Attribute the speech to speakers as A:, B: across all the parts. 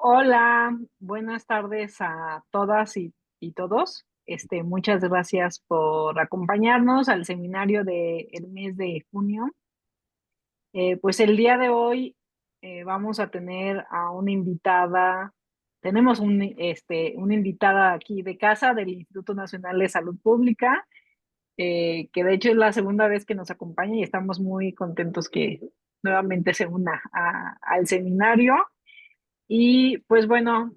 A: Hola, buenas tardes a todas y todos. Muchas gracias por acompañarnos al seminario del mes de junio. Pues el día de hoy vamos a tener a una invitada. Tenemos una invitada aquí de casa del Instituto Nacional de Salud Pública, que de hecho es la segunda vez que nos acompaña y estamos muy contentos que nuevamente se una al seminario. Y pues bueno,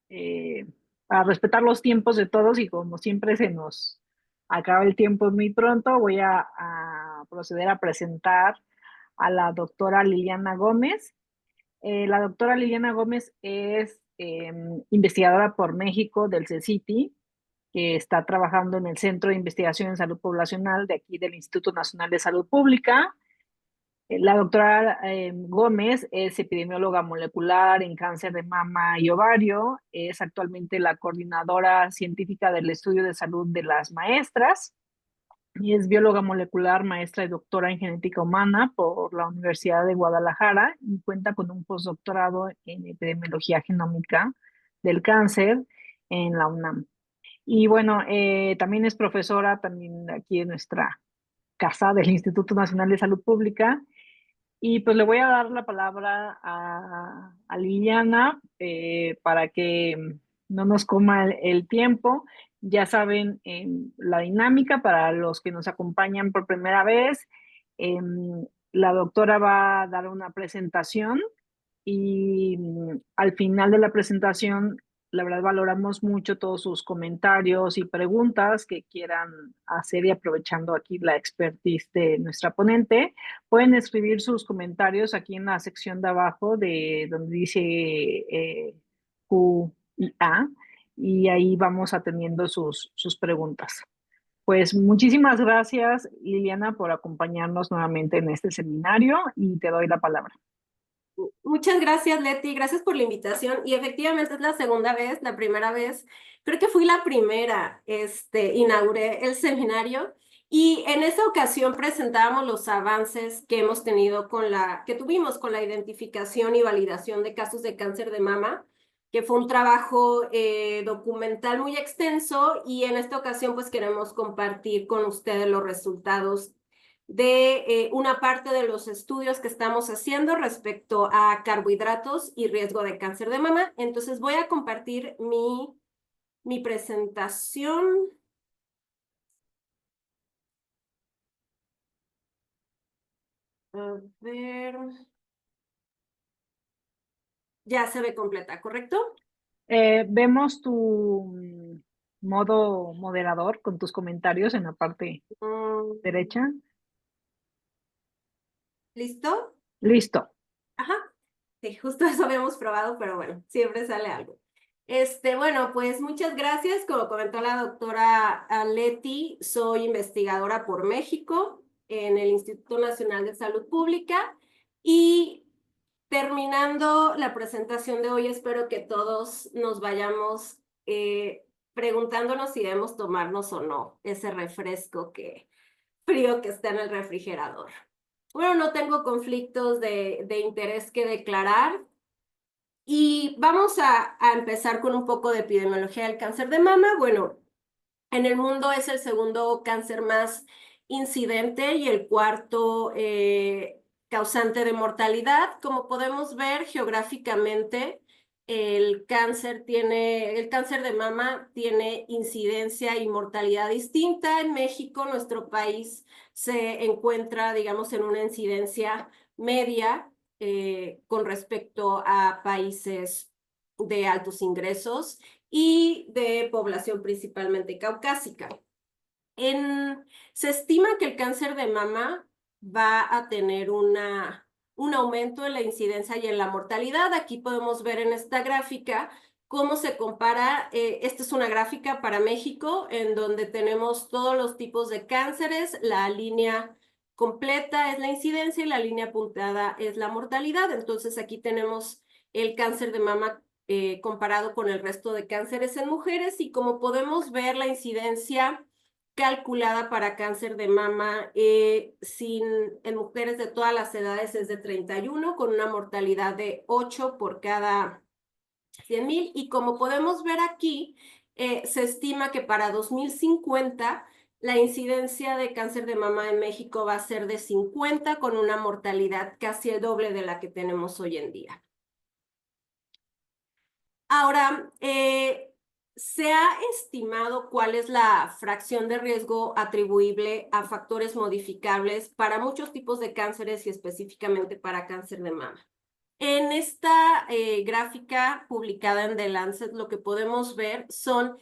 A: eh, para respetar los tiempos de todos y como siempre se nos acaba el tiempo muy pronto, voy a proceder a presentar a la doctora Liliana Gómez. La doctora Liliana Gómez es investigadora por México del CECITI, que está trabajando en el Centro de Investigación en Salud Poblacional de aquí del Instituto Nacional de Salud Pública. La doctora Gómez es epidemióloga molecular en cáncer de mama y ovario, es actualmente la coordinadora científica del estudio de salud de las maestras y es bióloga molecular, maestra y doctora en genética humana por la Universidad de Guadalajara y cuenta con un postdoctorado en epidemiología genómica del cáncer en la UNAM. Y bueno, también es profesora también aquí en nuestra casa del Instituto Nacional de Salud Pública y pues le voy a dar la palabra a Liliana para que no nos coma el tiempo. Ya saben la dinámica para los que nos acompañan por primera vez. La doctora va a dar una presentación y al final de la presentación, la verdad, valoramos mucho todos sus comentarios y preguntas que quieran hacer y aprovechando aquí la expertise de nuestra ponente, pueden escribir sus comentarios aquí en la sección de abajo de donde dice Q y A y ahí vamos atendiendo sus preguntas. Pues muchísimas gracias, Liliana, por acompañarnos nuevamente en este seminario y te doy la palabra.
B: Muchas gracias, Leti. Gracias por la invitación. Y efectivamente es la segunda vez, la primera vez, creo que fui la primera, inauguré el seminario y en esa ocasión presentábamos los avances que hemos tenido que tuvimos con la identificación y validación de casos de cáncer de mama, que fue un trabajo documental muy extenso y en esta ocasión pues queremos compartir con ustedes los resultados de una parte de los estudios que estamos haciendo respecto a carbohidratos y riesgo de cáncer de mama. Entonces voy a compartir mi presentación. A ver, ya se ve completa, ¿correcto?
A: Vemos tu modo moderador con tus comentarios en la parte
B: Mm,
A: derecha.
B: ¿Listo?
A: Listo.
B: Ajá. Sí, justo eso habíamos probado, pero bueno, siempre sale algo. Bueno, pues muchas gracias. Como comentó la doctora Leti, soy investigadora por México en el Instituto Nacional de Salud Pública y terminando la presentación de hoy, espero que todos nos vayamos preguntándonos si debemos tomarnos o no ese refresco frío que está en el refrigerador. Bueno, no tengo conflictos de interés que declarar. Y vamos a empezar con un poco de epidemiología del cáncer de mama. Bueno, en el mundo es el segundo cáncer más incidente y el cuarto causante de mortalidad. Como podemos ver geográficamente, el cáncer de mama tiene incidencia y mortalidad distinta. En México, nuestro país se encuentra, digamos, en una incidencia media con respecto a países de altos ingresos y de población principalmente caucásica. Se estima que el cáncer de mama va a tener un aumento en la incidencia y en la mortalidad. Aquí podemos ver en esta gráfica cómo se compara. Esta es una gráfica para México en donde tenemos todos los tipos de cánceres. La línea completa es la incidencia y la línea puntada es la mortalidad. Entonces aquí tenemos el cáncer de mama comparado con el resto de cánceres en mujeres y como podemos ver la incidencia calculada para cáncer de mama en mujeres de todas las edades es de 31, con una mortalidad de 8 por cada 100,000. Y como podemos ver aquí, se estima que para 2050 la incidencia de cáncer de mama en México va a ser de 50, con una mortalidad casi el doble de la que tenemos hoy en día. Ahora, se ha estimado cuál es la fracción de riesgo atribuible a factores modificables para muchos tipos de cánceres y específicamente para cáncer de mama. En esta gráfica publicada en The Lancet, lo que podemos ver son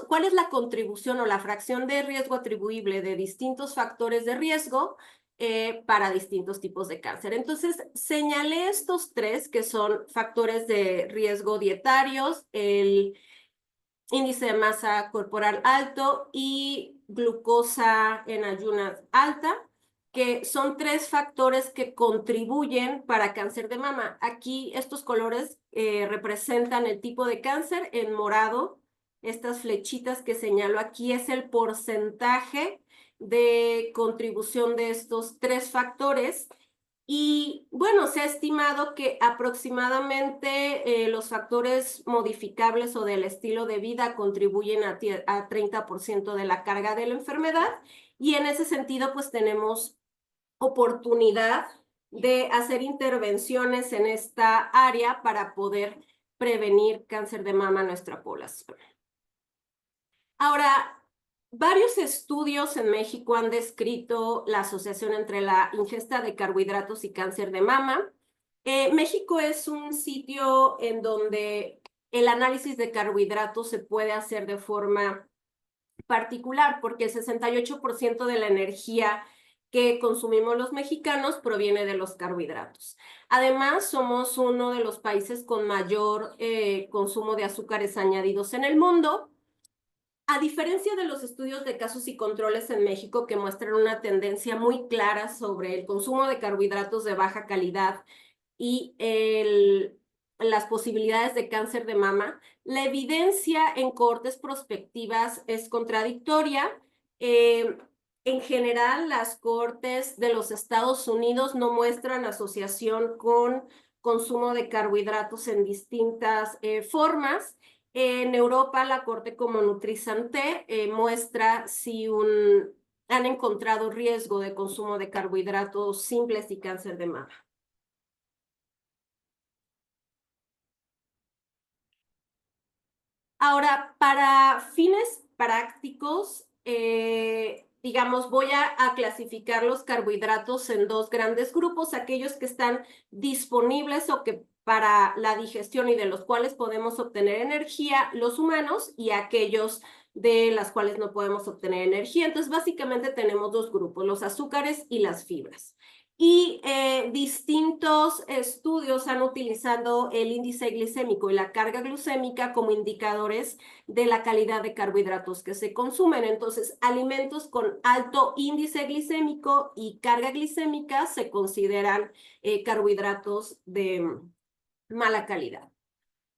B: cuál es la contribución o la fracción de riesgo atribuible de distintos factores de riesgo para distintos tipos de cáncer. Entonces, señalé estos tres que son factores de riesgo dietarios, el índice de masa corporal alto y glucosa en ayunas alta, que son tres factores que contribuyen para cáncer de mama. Aquí estos colores representan el tipo de cáncer. En morado, estas flechitas que señalo aquí es el porcentaje de contribución de estos tres factores. Y bueno, se ha estimado que aproximadamente los factores modificables o del estilo de vida contribuyen a 30% de la carga de la enfermedad, y en ese sentido pues tenemos oportunidad de hacer intervenciones en esta área para poder prevenir cáncer de mama en nuestra población. Ahora, varios estudios en México han descrito la asociación entre la ingesta de carbohidratos y cáncer de mama. México es un sitio en donde el análisis de carbohidratos se puede hacer de forma particular, porque el 68% de la energía que consumimos los mexicanos proviene de los carbohidratos. Además, somos uno de los países con mayor consumo de azúcares añadidos en el mundo. A diferencia de los estudios de casos y controles en México que muestran una tendencia muy clara sobre el consumo de carbohidratos de baja calidad y las posibilidades de cáncer de mama, la evidencia en cohortes prospectivas es contradictoria. En general, las cohortes de los Estados Unidos no muestran asociación con consumo de carbohidratos en distintas formas. En Europa, la Corte como Nutrizante muestra si han encontrado riesgo de consumo de carbohidratos simples y cáncer de mama. Ahora, para fines prácticos, digamos, voy a clasificar los carbohidratos en dos grandes grupos: aquellos que están disponibles o que para la digestión y de los cuales podemos obtener energía los humanos, y aquellos de las cuales no podemos obtener energía. Entonces, básicamente tenemos dos grupos: los azúcares y las fibras. Y distintos estudios han utilizado el índice glicémico y la carga glucémica como indicadores de la calidad de carbohidratos que se consumen. Entonces, alimentos con alto índice glicémico y carga glicémica se consideran carbohidratos de mala calidad.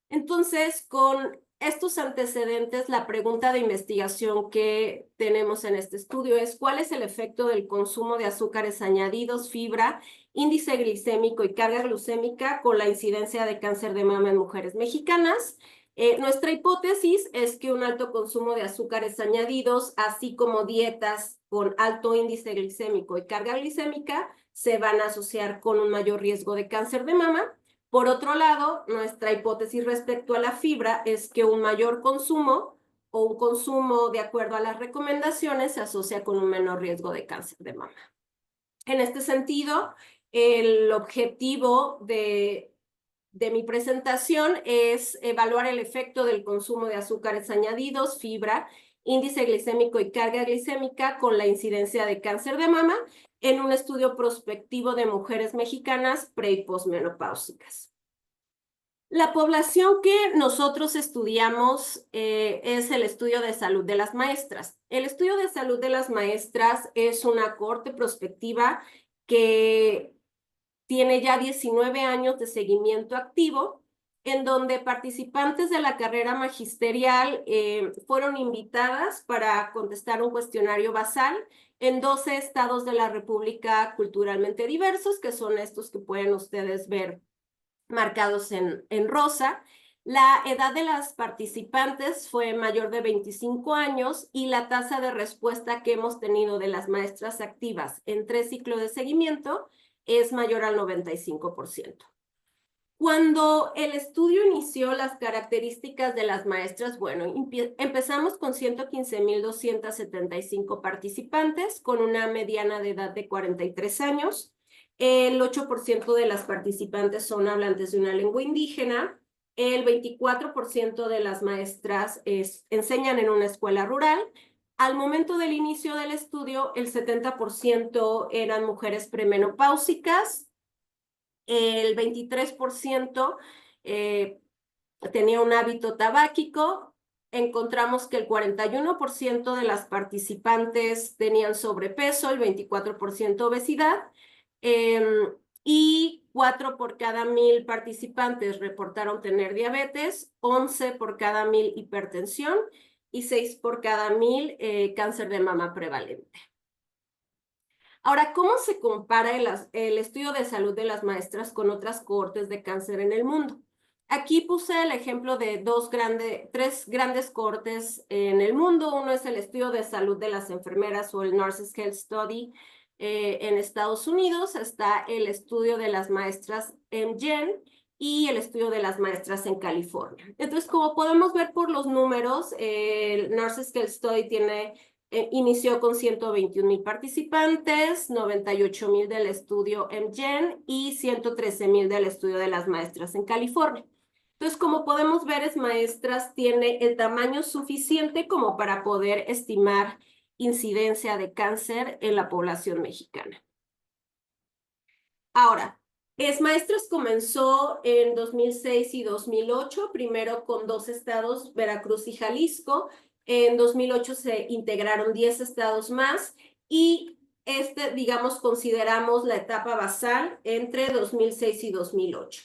B: Entonces, con estos antecedentes, la pregunta de investigación que tenemos en este estudio es: ¿cuál es el efecto del consumo de azúcares añadidos, fibra, índice glicémico y carga glucémica con la incidencia de cáncer de mama en mujeres mexicanas? Nuestra hipótesis es que un alto consumo de azúcares añadidos, así como dietas con alto índice glicémico y carga glicémica, se van a asociar con un mayor riesgo de cáncer de mama. Por otro lado, nuestra hipótesis respecto a la fibra es que un mayor consumo o un consumo de acuerdo a las recomendaciones se asocia con un menor riesgo de cáncer de mama. En este sentido, el objetivo de mi presentación es evaluar el efecto del consumo de azúcares añadidos, fibra, índice glicémico y carga glicémica con la incidencia de cáncer de mama en un estudio prospectivo de mujeres mexicanas pre- y posmenopáusicas. La población que nosotros estudiamos es el estudio de salud de las maestras. El estudio de salud de las maestras es una cohorte prospectiva que tiene ya 19 años de seguimiento activo. en donde participantes de la carrera magisterial fueron invitadas para contestar un cuestionario basal en 12 estados de la República culturalmente diversos, que son estos que pueden ustedes ver marcados en rosa. La edad de las participantes fue mayor de 25 años y la tasa de respuesta que hemos tenido de las maestras activas en 3 ciclos de seguimiento es mayor al 95%. Cuando el estudio inició las características de las maestras, bueno, empezamos con 115,275 participantes, con una mediana de edad de 43 años. El 8% de las participantes son hablantes de una lengua indígena. El 24% de las maestras enseñan en una escuela rural. Al momento del inicio del estudio, el 70% eran mujeres premenopáusicas. El 23% tenía un hábito tabáquico. Encontramos que el 41% de las participantes tenían sobrepeso, el 24% obesidad, y 4 por cada 1,000 participantes reportaron tener diabetes, 11 por cada 1,000 hipertensión y 6 por cada 1,000 cáncer de mama prevalente. Ahora, ¿cómo se compara el estudio de salud de las maestras con otras cohortes de cáncer en el mundo? Aquí puse el ejemplo de tres grandes cohortes en el mundo. Uno es el estudio de salud de las enfermeras o el Nurses Health Study en Estados Unidos. Está el estudio de las maestras MGen y el estudio de las maestras en California. Entonces, como podemos ver por los números, el Nurses Health Study inició con 121,000 participantes, 98,000 del estudio MGen y 113,000 del estudio de las maestras en California. Entonces, como podemos ver, maestras tiene el tamaño suficiente como para poder estimar incidencia de cáncer en la población mexicana. Ahora, maestras comenzó en 2006 y 2008, primero con 2 estados, Veracruz y Jalisco. En 2008 se integraron 10 estados más y digamos, consideramos la etapa basal entre 2006 y 2008.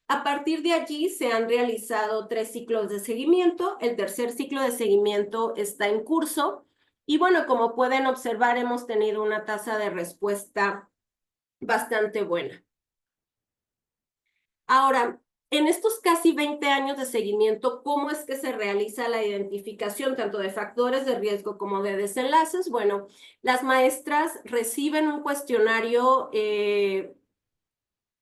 B: A partir de allí se han realizado 3 ciclos de seguimiento. El tercer ciclo de seguimiento está en curso. Y bueno, como pueden observar, hemos tenido una tasa de respuesta bastante buena. Ahora, en estos casi 20 años de seguimiento, ¿cómo es que se realiza la identificación tanto de factores de riesgo como de desenlaces? Bueno, las maestras reciben un cuestionario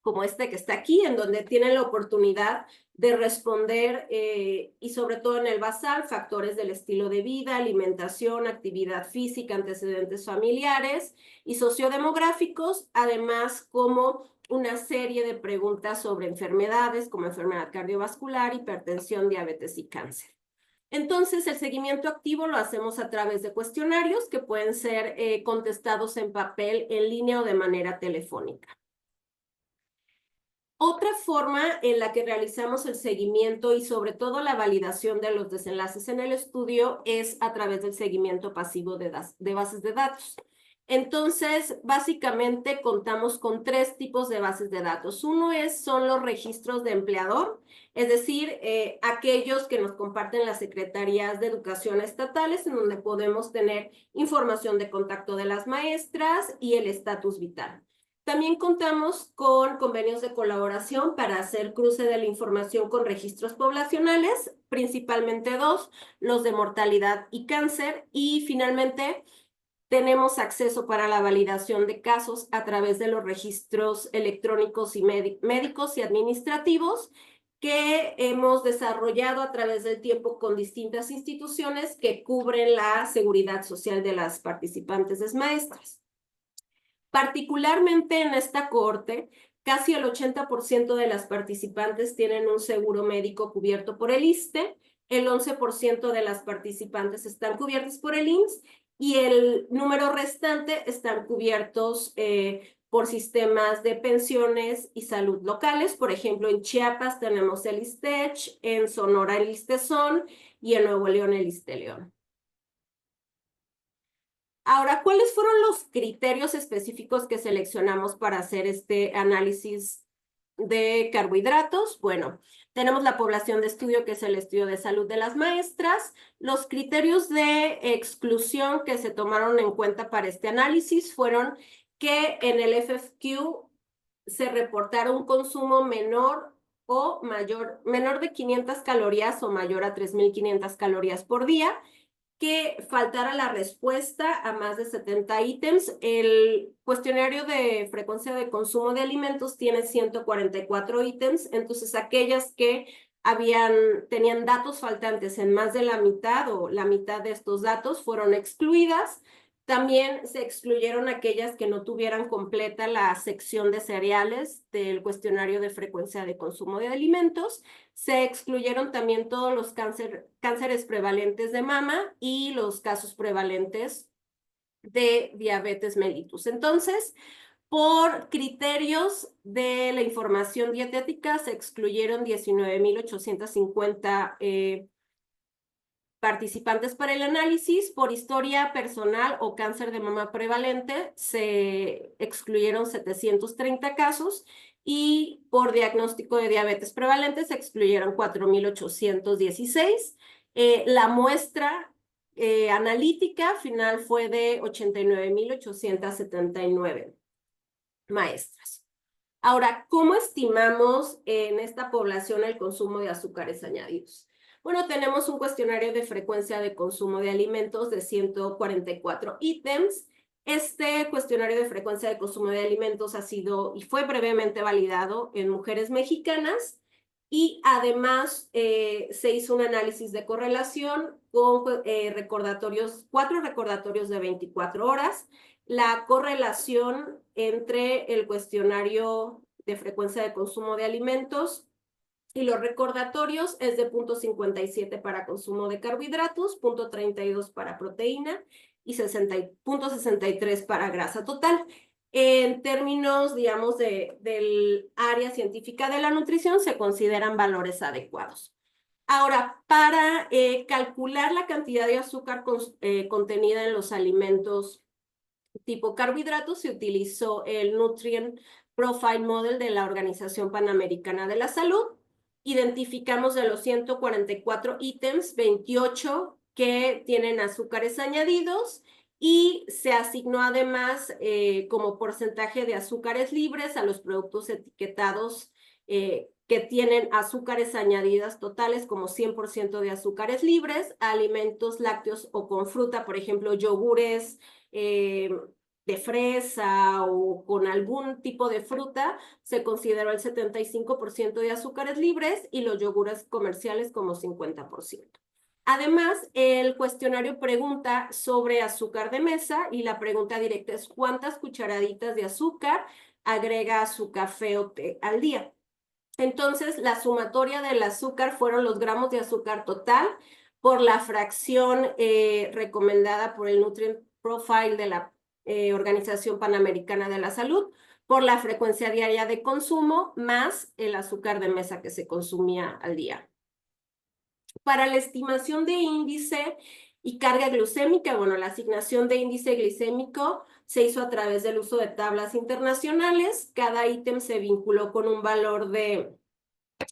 B: como este que está aquí, en donde tienen la oportunidad de responder y sobre todo en el basal, factores del estilo de vida, alimentación, actividad física, antecedentes familiares y sociodemográficos, además como una serie de preguntas sobre enfermedades como enfermedad cardiovascular, hipertensión, diabetes y cáncer. Entonces, el seguimiento activo lo hacemos a través de cuestionarios que pueden ser contestados en papel, en línea o de manera telefónica. Otra forma en la que realizamos el seguimiento y sobre todo la validación de los desenlaces en el estudio es a través del seguimiento pasivo de bases de datos. Entonces, básicamente contamos con 3 tipos de bases de datos. Uno son los registros de empleador, es decir, aquellos que nos comparten las secretarías de educación estatales, en donde podemos tener información de contacto de las maestras y el estatus vital. También contamos con convenios de colaboración para hacer cruce de la información con registros poblacionales, principalmente 2, los de mortalidad y cáncer, y finalmente tenemos acceso para la validación de casos a través de los registros electrónicos y médicos y administrativos que hemos desarrollado a través del tiempo con distintas instituciones que cubren la seguridad social de las participantes maestras. Particularmente en esta cohorte, casi el 80% de las participantes tienen un seguro médico cubierto por el ISSSTE, el 11% de las participantes están cubiertas por el IMSS y el número restante están cubiertos por sistemas de pensiones y salud locales. Por ejemplo, en Chiapas tenemos el ISSSTECH, en Sonora el ISSSTESON y en Nuevo León el ISSSTELEON. Ahora, ¿cuáles fueron los criterios específicos que seleccionamos para hacer este análisis de carbohidratos. Bueno, tenemos la población de estudio, que es el estudio de salud de las maestras. Los criterios de exclusión que se tomaron en cuenta para este análisis fueron que en el FFQ se reportara un consumo menor de 500 calorías o mayor a 3.500 calorías por día, que faltara la respuesta a más de 70 ítems. El cuestionario de frecuencia de consumo de alimentos tiene 144 ítems, entonces aquellas que tenían datos faltantes en más de la mitad o la mitad de estos datos fueron excluidas. También se excluyeron aquellas que no tuvieran completa la sección de cereales del cuestionario de frecuencia de consumo de alimentos. Se excluyeron también todos los cánceres prevalentes de mama y los casos prevalentes de diabetes mellitus. Entonces, por criterios de la información dietética, se excluyeron 19.850 participantes para el análisis. Por historia personal o cáncer de mama prevalente, se excluyeron 730 casos, y por diagnóstico de diabetes prevalente se excluyeron 4.816. La muestra analítica final fue de 89.879 maestras. Ahora, ¿cómo estimamos en esta población el consumo de azúcares añadidos? Bueno, tenemos un cuestionario de frecuencia de consumo de alimentos de 144 ítems. Este cuestionario de frecuencia de consumo de alimentos ha sido y fue brevemente validado en mujeres mexicanas, y además se hizo un análisis de correlación con 4 recordatorios de 24 horas. La correlación entre el cuestionario de frecuencia de consumo de alimentos y los recordatorios es de 0.57 para consumo de carbohidratos, 0.32 para proteína y 0.63 para grasa total. En términos, digamos, del área científica de la nutrición, se consideran valores adecuados. Ahora, para calcular la cantidad de azúcar contenida en los alimentos tipo carbohidratos, se utilizó el Nutrient Profile Model de la Organización Panamericana de la Salud. Identificamos de los 144 ítems, 28 que tienen azúcares añadidos, y se asignó además como porcentaje de azúcares libres a los productos etiquetados que tienen azúcares añadidas totales como 100% de azúcares libres, a alimentos lácteos o con fruta, por ejemplo, yogures de fresa o con algún tipo de fruta, se consideró el 75% de azúcares libres, y los yogures comerciales como 50%. Además, el cuestionario pregunta sobre azúcar de mesa, y la pregunta directa es: ¿cuántas cucharaditas de azúcar agrega a su café o té al día? Entonces, la sumatoria del azúcar fueron los gramos de azúcar total por la fracción recomendada por el Nutrient Profile de la Organización Panamericana de la Salud, por la frecuencia diaria de consumo, más el azúcar de mesa que se consumía al día. Para la estimación de índice y carga glucémica, bueno, la asignación de índice glicémico se hizo a través del uso de tablas internacionales. Cada ítem se vinculó con un valor de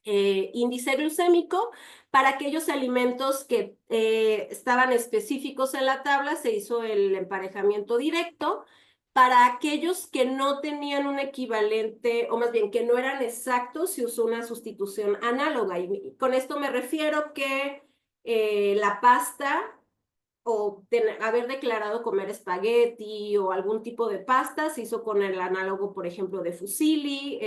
B: índice glucémico. Para aquellos alimentos que estaban específicos en la tabla, se hizo el emparejamiento directo. Para aquellos que no tenían un equivalente, o más bien que no eran exactos, se usó una sustitución análoga. Y con esto me refiero que la pasta, o haber declarado comer espagueti o algún tipo de pasta, se hizo con el análogo, por ejemplo, de fusilli.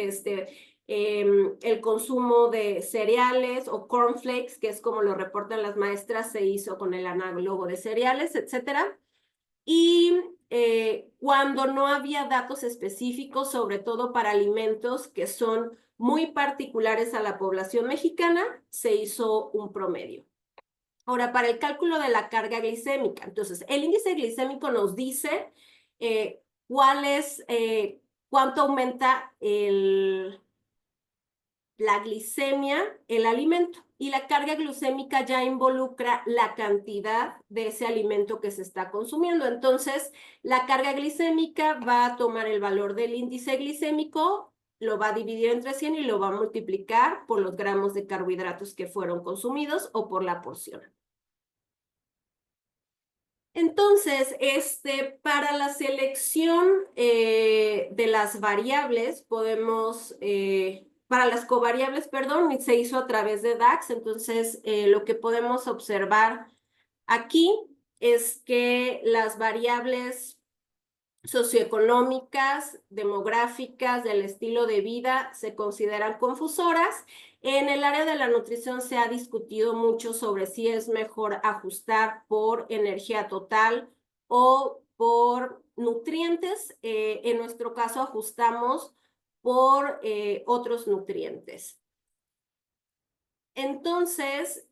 B: El consumo de cereales o cornflakes, que es como lo reportan las maestras, se hizo con el análogo de cereales, etcétera. Y cuando no había datos específicos, sobre todo para alimentos que son muy particulares a la población mexicana, se hizo un promedio. Ahora, para el cálculo de la carga glicémica, entonces, el índice glicémico nos dice cuánto aumenta la glicemia, el alimento, y la carga glucémica ya involucra la cantidad de ese alimento que se está consumiendo. Entonces, la carga glicémica va a tomar el valor del índice glicémico lo va a dividir entre 100 y lo va a multiplicar por los gramos de carbohidratos que fueron consumidos o por la porción. Entonces, para la selección de las variables, para las covariables, perdón, se hizo a través de DAX. Entonces, lo que podemos observar aquí es que las variables socioeconómicas, demográficas, del estilo de vida, se consideran confusoras. En el área de la nutrición se ha discutido mucho sobre si es mejor ajustar por energía total o por nutrientes. En nuestro caso ajustamos por otros nutrientes. Entonces,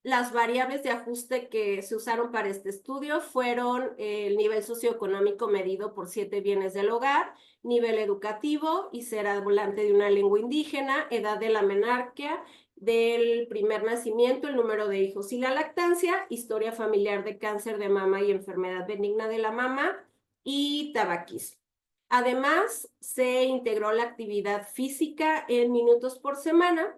B: las variables de ajuste que se usaron para este estudio fueron el nivel socioeconómico medido por 7 bienes del hogar, nivel educativo y ser hablante de una lengua indígena, edad de la menarquia, del primer nacimiento, el número de hijos y la lactancia, historia familiar de cáncer de mama y enfermedad benigna de la mama y tabaquismo. Además, se integró la actividad física en minutos por semana.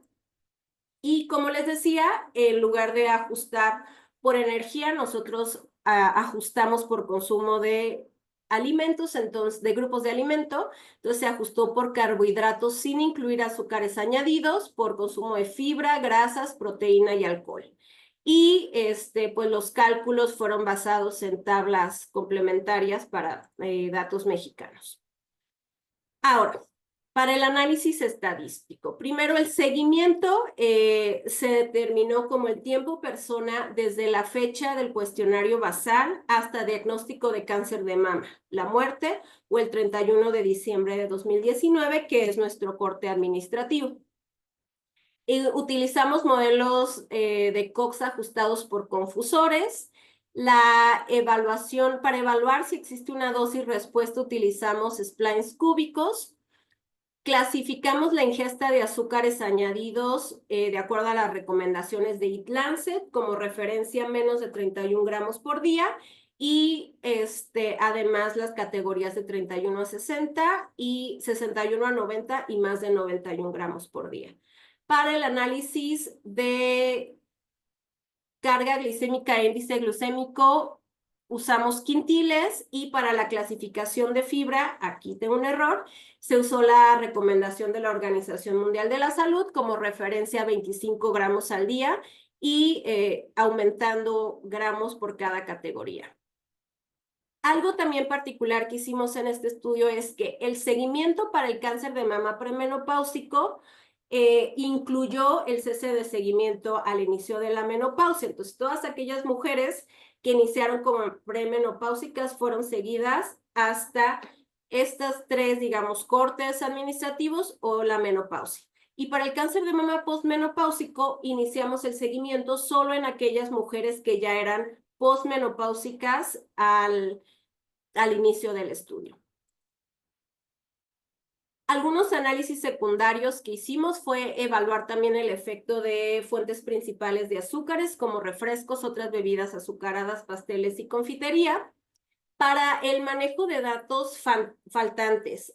B: Y como les decía, en lugar de ajustar por energía, nosotros ajustamos por consumo de alimentos, entonces, de grupos de alimento. Entonces se ajustó por carbohidratos sin incluir azúcares añadidos, por consumo de fibra, grasas, proteína y alcohol. Y pues los cálculos fueron basados en tablas complementarias para datos mexicanos. Ahora, para el análisis estadístico, primero el seguimiento se determinó como el tiempo persona desde la fecha del cuestionario basal hasta diagnóstico de cáncer de mama, la muerte o el 31 de diciembre de 2019, que es nuestro corte administrativo. Utilizamos modelos de Cox ajustados por confusores. La evaluación, para evaluar si existe una dosis respuesta, utilizamos splines cúbicos. Clasificamos la ingesta de azúcares añadidos de acuerdo a las recomendaciones de Eat Lancet, como referencia menos de 31 gramos por día, y además las categorías de 31 a 60 y 61 a 90 y más de 91 gramos por día. Para el análisis de carga glicémica e índice glucémico, usamos quintiles, y para la clasificación de fibra, aquí tengo un error, se usó la recomendación de la Organización Mundial de la Salud como referencia a 25 gramos al día y aumentando gramos por cada categoría. Algo también particular que hicimos en este estudio es que el seguimiento para el cáncer de mama premenopáusico incluyó el cese de seguimiento al inicio de la menopausia. Entonces, todas aquellas mujeres que iniciaron como premenopáusicas fueron seguidas hasta estas 3, digamos, cortes administrativos o la menopausia. Y para el cáncer de mama postmenopáusico, iniciamos el seguimiento solo en aquellas mujeres que ya eran postmenopáusicas al inicio del estudio. Algunos análisis secundarios que hicimos fue evaluar también el efecto de fuentes principales de azúcares como refrescos, otras bebidas azucaradas, pasteles y confitería. Para el manejo de datos faltantes,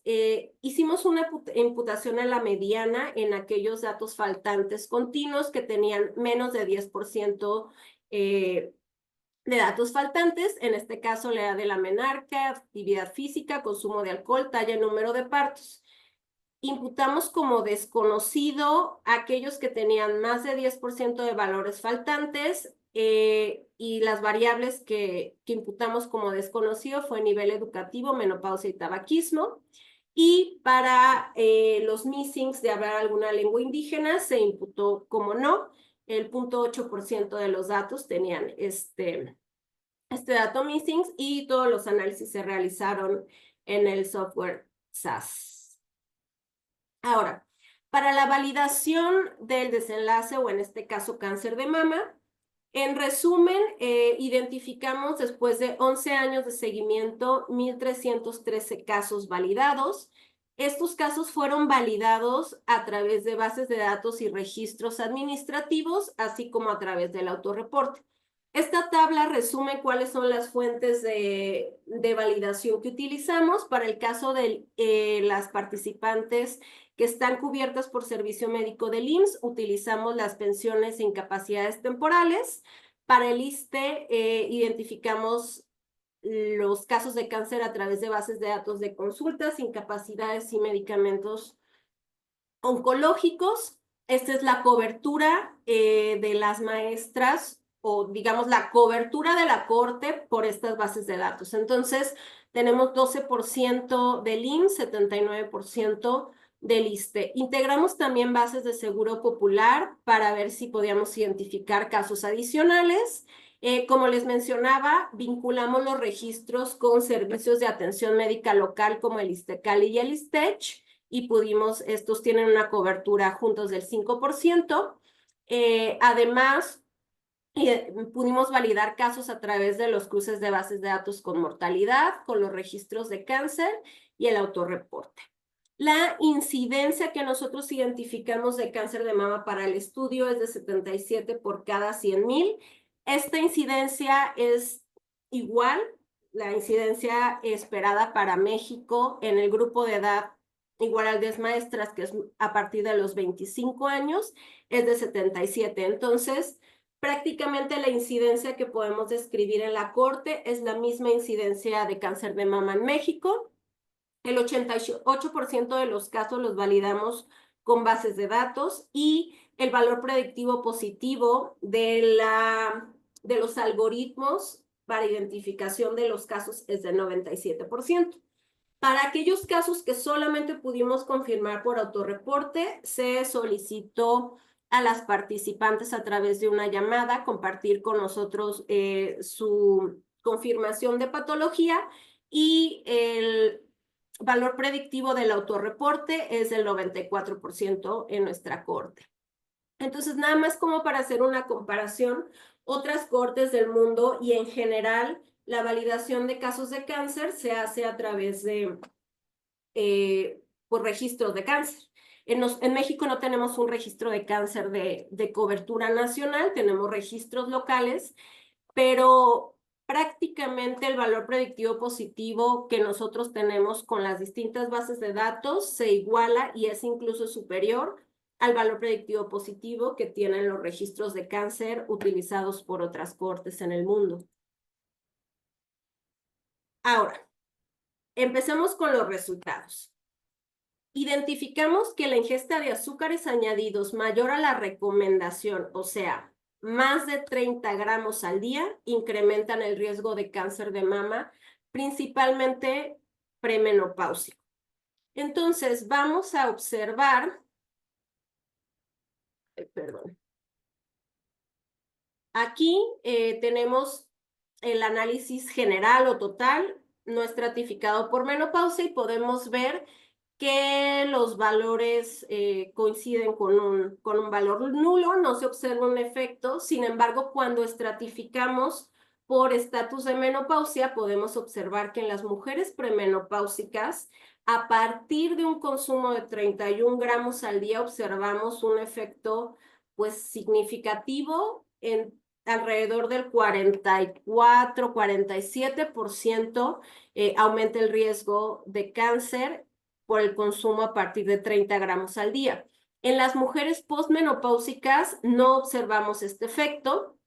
B: hicimos una imputación a la mediana en aquellos datos faltantes continuos que tenían menos de 10% de datos faltantes, en este caso la edad de la menarca, actividad física, consumo de alcohol, talla, número de partos. Imputamos como desconocido aquellos que tenían más de 10% de valores faltantes, y las variables que imputamos como desconocido fue nivel educativo, menopausia y tabaquismo. Y para los missings de hablar alguna lengua indígena se imputó como no. El 0.8% de los datos tenían este dato missings, y todos los análisis se realizaron en el software SAS. Ahora, para la validación del desenlace, o en este caso cáncer de mama, en resumen, identificamos después de 11 años de seguimiento 1,313 casos validados. Estos casos fueron validados a través de bases de datos y registros administrativos, así como a través del autorreporte. Esta tabla resume cuáles son las fuentes de validación que utilizamos. Para el caso de las participantes que están cubiertas por servicio médico del IMSS, utilizamos las pensiones e incapacidades temporales. Para el ISSSTE, identificamos los casos de cáncer a través de bases de datos de consultas, incapacidades y medicamentos oncológicos. Esta es la cobertura de las maestras o digamos la cobertura de la corte por estas bases de datos. Entonces, tenemos 12% del IMSS, 79% del ISSSTE. Integramos también bases de seguro popular para ver si podíamos identificar casos adicionales. Como les mencionaba, vinculamos los registros con servicios de atención médica local como el ISSSTECALI y el ISSSTECH y estos tienen una cobertura juntos del 5%. Además, pudimos validar casos a través de los cruces de bases de datos con mortalidad, con los registros de cáncer y el autorreporte. La incidencia que nosotros identificamos de cáncer de mama para el estudio es de 77 por cada 100,000. Esta incidencia es igual, la incidencia esperada para México en el grupo de edad igual al de maestras, que es a partir de los 25 años, es de 77. Entonces, prácticamente la incidencia que podemos describir en la corte es la misma incidencia de cáncer de mama en México. El 88% de los casos los validamos con bases de datos y el valor predictivo positivo de los algoritmos para identificación de los casos es del 97%. Para aquellos casos que solamente pudimos confirmar por autorreporte, se solicitó a las participantes a través de una llamada compartir con nosotros su confirmación de patología y el valor predictivo del autorreporte es del 94% en nuestra corte. Entonces, nada más como para hacer una comparación, otras cortes del mundo y en general la validación de casos de cáncer se hace a través de por registros de cáncer. En México no tenemos un registro de cáncer de cobertura nacional, tenemos registros locales, pero prácticamente el valor predictivo positivo que nosotros tenemos con las distintas bases de datos se iguala y es incluso superior al valor predictivo positivo que tienen los registros de cáncer utilizados por otras cortes en el mundo. Ahora, empecemos con los resultados. Identificamos que la ingesta de azúcares añadidos mayor a la recomendación, o sea, más de 30 gramos al día, incrementan el riesgo de cáncer de mama, principalmente premenopáusico. Entonces, vamos a observar, perdón. Aquí tenemos el análisis general o total, no estratificado por menopausia, y podemos ver que los valores coinciden con un valor nulo, no se observa un efecto. Sin embargo, cuando estratificamos por estatus de menopausia, podemos observar que en las mujeres premenopáusicas, a partir de un consumo de 31 gramos al día, observamos un efecto pues significativo en alrededor del 44-47%, aumenta el riesgo de cáncer por el consumo a partir de 30 gramos al día. En las mujeres postmenopáusicas no observamos este efecto.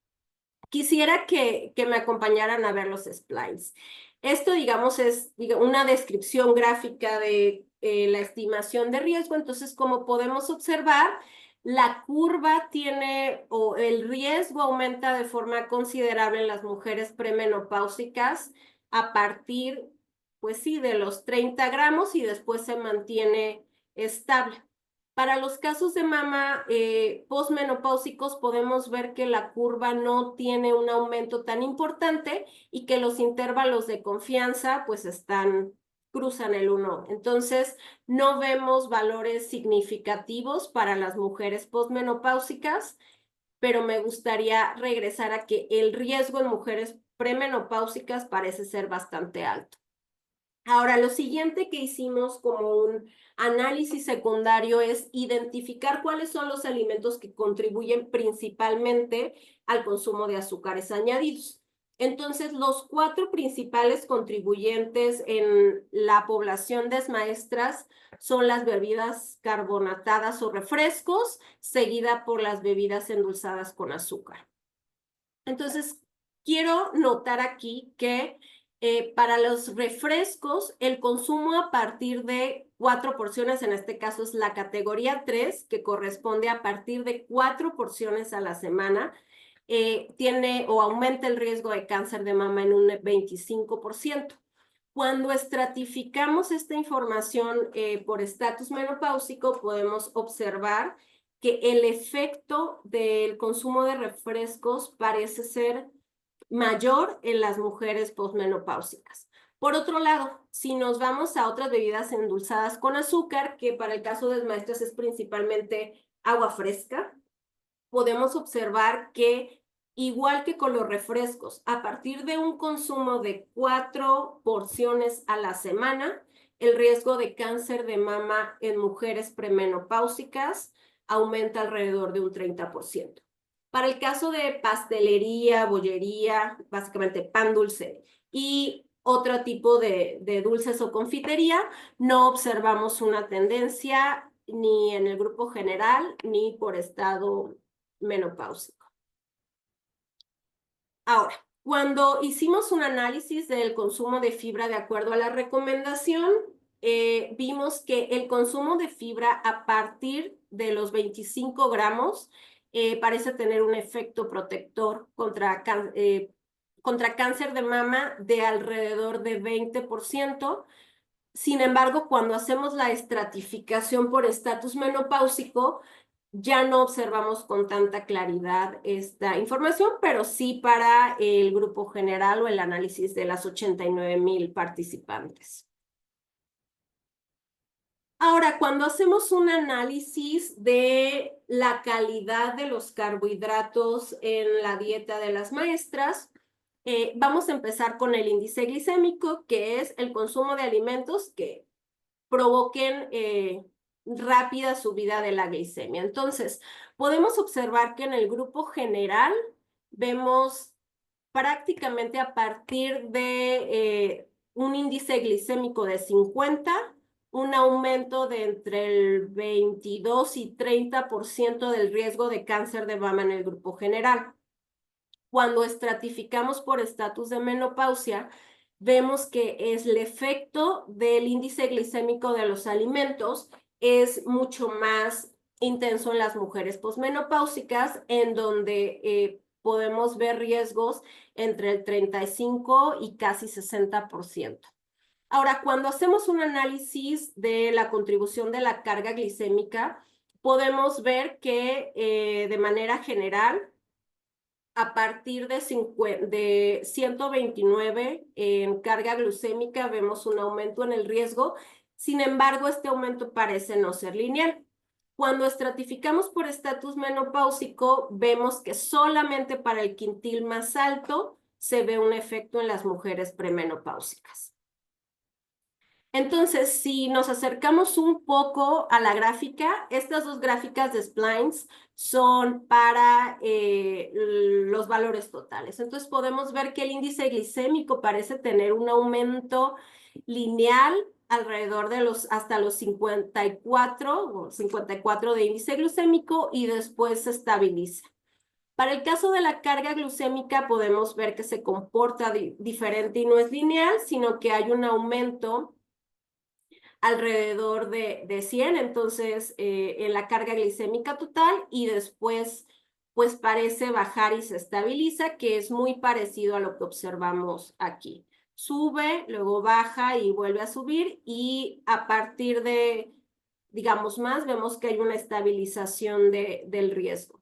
B: Quisiera que me acompañaran a ver los splines. Esto, digamos, es una descripción gráfica de la estimación de riesgo. Entonces, como podemos observar, la curva tiene, o el riesgo aumenta de forma considerable en las mujeres premenopáusicas a partir, pues sí, de los 30 gramos y después se mantiene estable. Para los casos de mama postmenopáusicos podemos ver que la curva no tiene un aumento tan importante y que los intervalos de confianza pues cruzan el 1. Entonces, no vemos valores significativos para las mujeres postmenopáusicas, pero me gustaría regresar a que el riesgo en mujeres premenopáusicas parece ser bastante alto. Ahora, lo siguiente que hicimos como un análisis secundario es identificar cuáles son los alimentos que contribuyen principalmente al consumo de azúcares añadidos. Entonces, los 4 principales contribuyentes en la población de maestras son las bebidas carbonatadas o refrescos, seguida por las bebidas endulzadas con azúcar. Entonces, quiero notar aquí que para los refrescos, el consumo a partir de 4 porciones, en este caso es la categoría 3, que corresponde a partir de 4 porciones a la semana, tiene o aumenta el riesgo de cáncer de mama en un 25%. Cuando estratificamos esta información por estatus menopáusico, podemos observar que el efecto del consumo de refrescos parece ser mayor en las mujeres posmenopáusicas. Por otro lado, si nos vamos a otras bebidas endulzadas con azúcar, que para el caso de maestras es principalmente agua fresca, podemos observar que, igual que con los refrescos, a partir de un consumo de 4 porciones a la semana, el riesgo de cáncer de mama en mujeres premenopáusicas aumenta alrededor de un 30%. Para el caso de pastelería, bollería, básicamente pan dulce y otro tipo de dulces o confitería, no observamos una tendencia ni en el grupo general ni por estado menopáusico. Ahora, cuando hicimos un análisis del consumo de fibra de acuerdo a la recomendación, vimos que el consumo de fibra a partir de los 25 gramos parece tener un efecto protector contra cáncer de mama de alrededor de 20%. Sin embargo, cuando hacemos la estratificación por estatus menopáusico, ya no observamos con tanta claridad esta información, pero sí para el grupo general o el análisis de las 89,000 participantes. Ahora, cuando hacemos un análisis de la calidad de los carbohidratos en la dieta de las maestras, vamos a empezar con el índice glicémico, que es el consumo de alimentos que provoquen rápida subida de la glicemia. Entonces, podemos observar que en el grupo general vemos prácticamente a partir de un índice glicémico de 50, un aumento de entre el 22 y 30% del riesgo de cáncer de mama en el grupo general. Cuando estratificamos por estatus de menopausia, vemos que es el efecto del índice glicémico de los alimentos es mucho más intenso en las mujeres posmenopáusicas, en donde podemos ver riesgos entre el 35 y casi 60%. Ahora, cuando hacemos un análisis de la contribución de la carga glicémica, podemos ver que de manera general, a partir de 129 en carga glucémica vemos un aumento en el riesgo. Sin embargo, este aumento parece no ser lineal. Cuando estratificamos por estatus menopáusico, vemos que solamente para el quintil más alto se ve un efecto en las mujeres premenopáusicas. Entonces, si nos acercamos un poco a la gráfica, estas dos gráficas de splines son para los valores totales. Entonces, podemos ver que el índice glicémico parece tener un aumento lineal alrededor de hasta los 54 de índice glucémico y después se estabiliza. Para el caso de la carga glucémica, podemos ver que se comporta diferente y no es lineal, sino que hay un aumento alrededor de 100, entonces en la carga glicémica total, y después pues parece bajar y se estabiliza, que es muy parecido a lo que observamos aquí. Sube, luego baja y vuelve a subir, y a partir de, digamos, más, vemos que hay una estabilización del riesgo.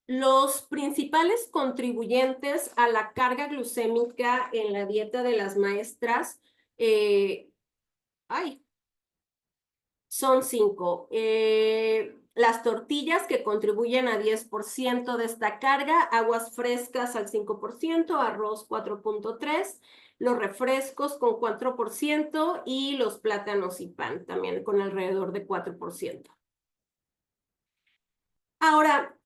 B: Los principales contribuyentes a la carga glucémica en la dieta de las maestras son 5. Las tortillas, que contribuyen a 10% de esta carga, aguas frescas al 5%, arroz 4.3%, los refrescos con 4% y los plátanos y pan también con alrededor de 4%. Ahora,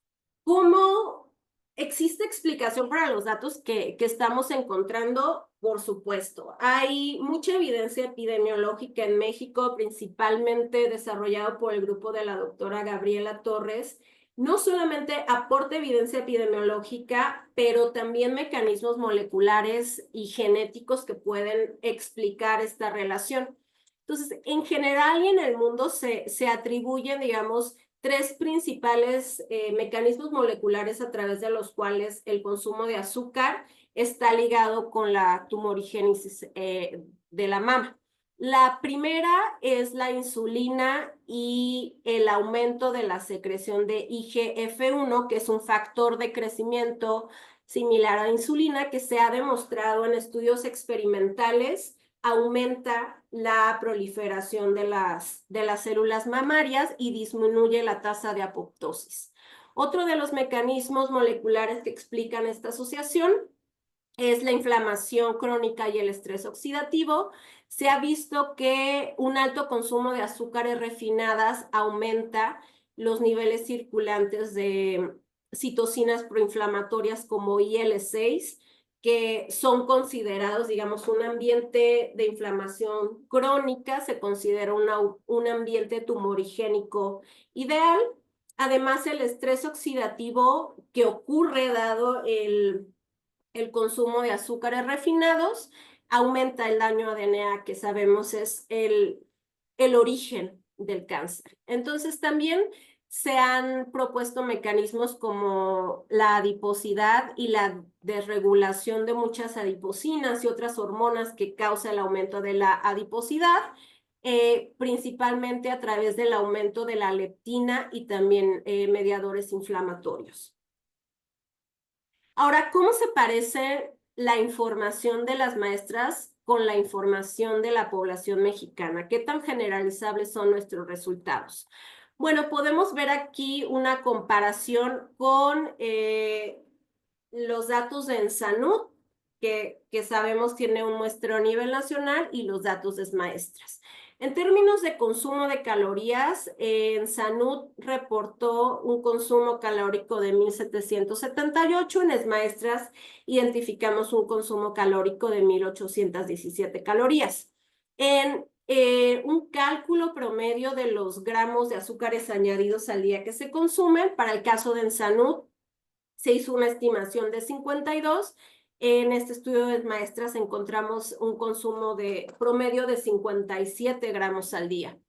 B: ¿cómo existe explicación para los datos que estamos encontrando? Por supuesto, hay mucha evidencia epidemiológica en México, principalmente desarrollado por el grupo de la doctora Gabriela Torres. No solamente aporta evidencia epidemiológica, pero también mecanismos moleculares y genéticos que pueden explicar esta relación. Entonces, en general y en el mundo se atribuyen, digamos, 3 principales mecanismos moleculares a través de los cuales el consumo de azúcar está ligado con la tumorigénesis de la mama. La primera es la insulina y el aumento de la secreción de IGF-1, que es un factor de crecimiento similar a la insulina, que se ha demostrado en estudios experimentales aumenta la proliferación de las células mamarias y disminuye la tasa de apoptosis. Otro de los mecanismos moleculares que explican esta asociación es la inflamación crónica y el estrés oxidativo. Se ha visto que un alto consumo de azúcares refinadas aumenta los niveles circulantes de citocinas proinflamatorias como IL-6, que son considerados, digamos, un ambiente de inflamación crónica, se considera un ambiente tumorigénico ideal. Además, el estrés oxidativo que ocurre dado el consumo de azúcares refinados aumenta el daño a DNA, que sabemos es el origen del cáncer. Entonces, también se han propuesto mecanismos como la adiposidad y la desregulación de muchas adiposinas y otras hormonas que causa el aumento de la adiposidad, principalmente a través del aumento de la leptina y también mediadores inflamatorios. Ahora, ¿cómo se parece la información de las maestras con la información de la población mexicana? ¿Qué tan generalizables son nuestros resultados? Bueno, podemos ver aquí una comparación con los datos de Ensanud, que sabemos tiene un muestreo a nivel nacional, y los datos de maestras. En términos de consumo de calorías, Ensanud reportó un consumo calórico de 1,778. En Esmaestras identificamos un consumo calórico de 1,817 calorías. En un cálculo promedio de los gramos de azúcares añadidos al día que se consumen, para el caso de Ensanud, se hizo una estimación de 52. En este estudio de maestras encontramos un consumo de promedio de 57 gramos al día.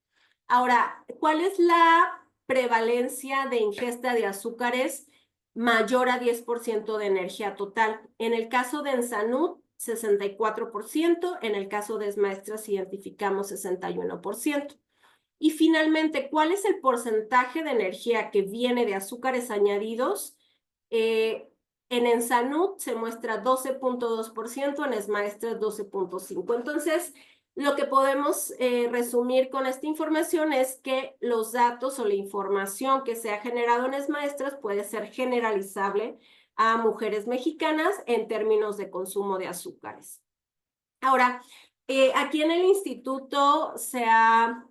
B: Ahora, ¿cuál es la prevalencia de ingesta de azúcares mayor a 10% de energía total? En el caso de Ensanud, 64%, en el caso de Esmaestras identificamos 61%. Y finalmente, ¿cuál es el porcentaje de energía que viene de azúcares añadidos? En Ensanud se muestra 12.2%, en Esmaestras 12.5%. Entonces, lo que podemos resumir con esta información es que los datos o la información que se ha generado en Esmaestras puede ser generalizable a mujeres mexicanas en términos de consumo de azúcares. Ahora, aquí en el instituto se ha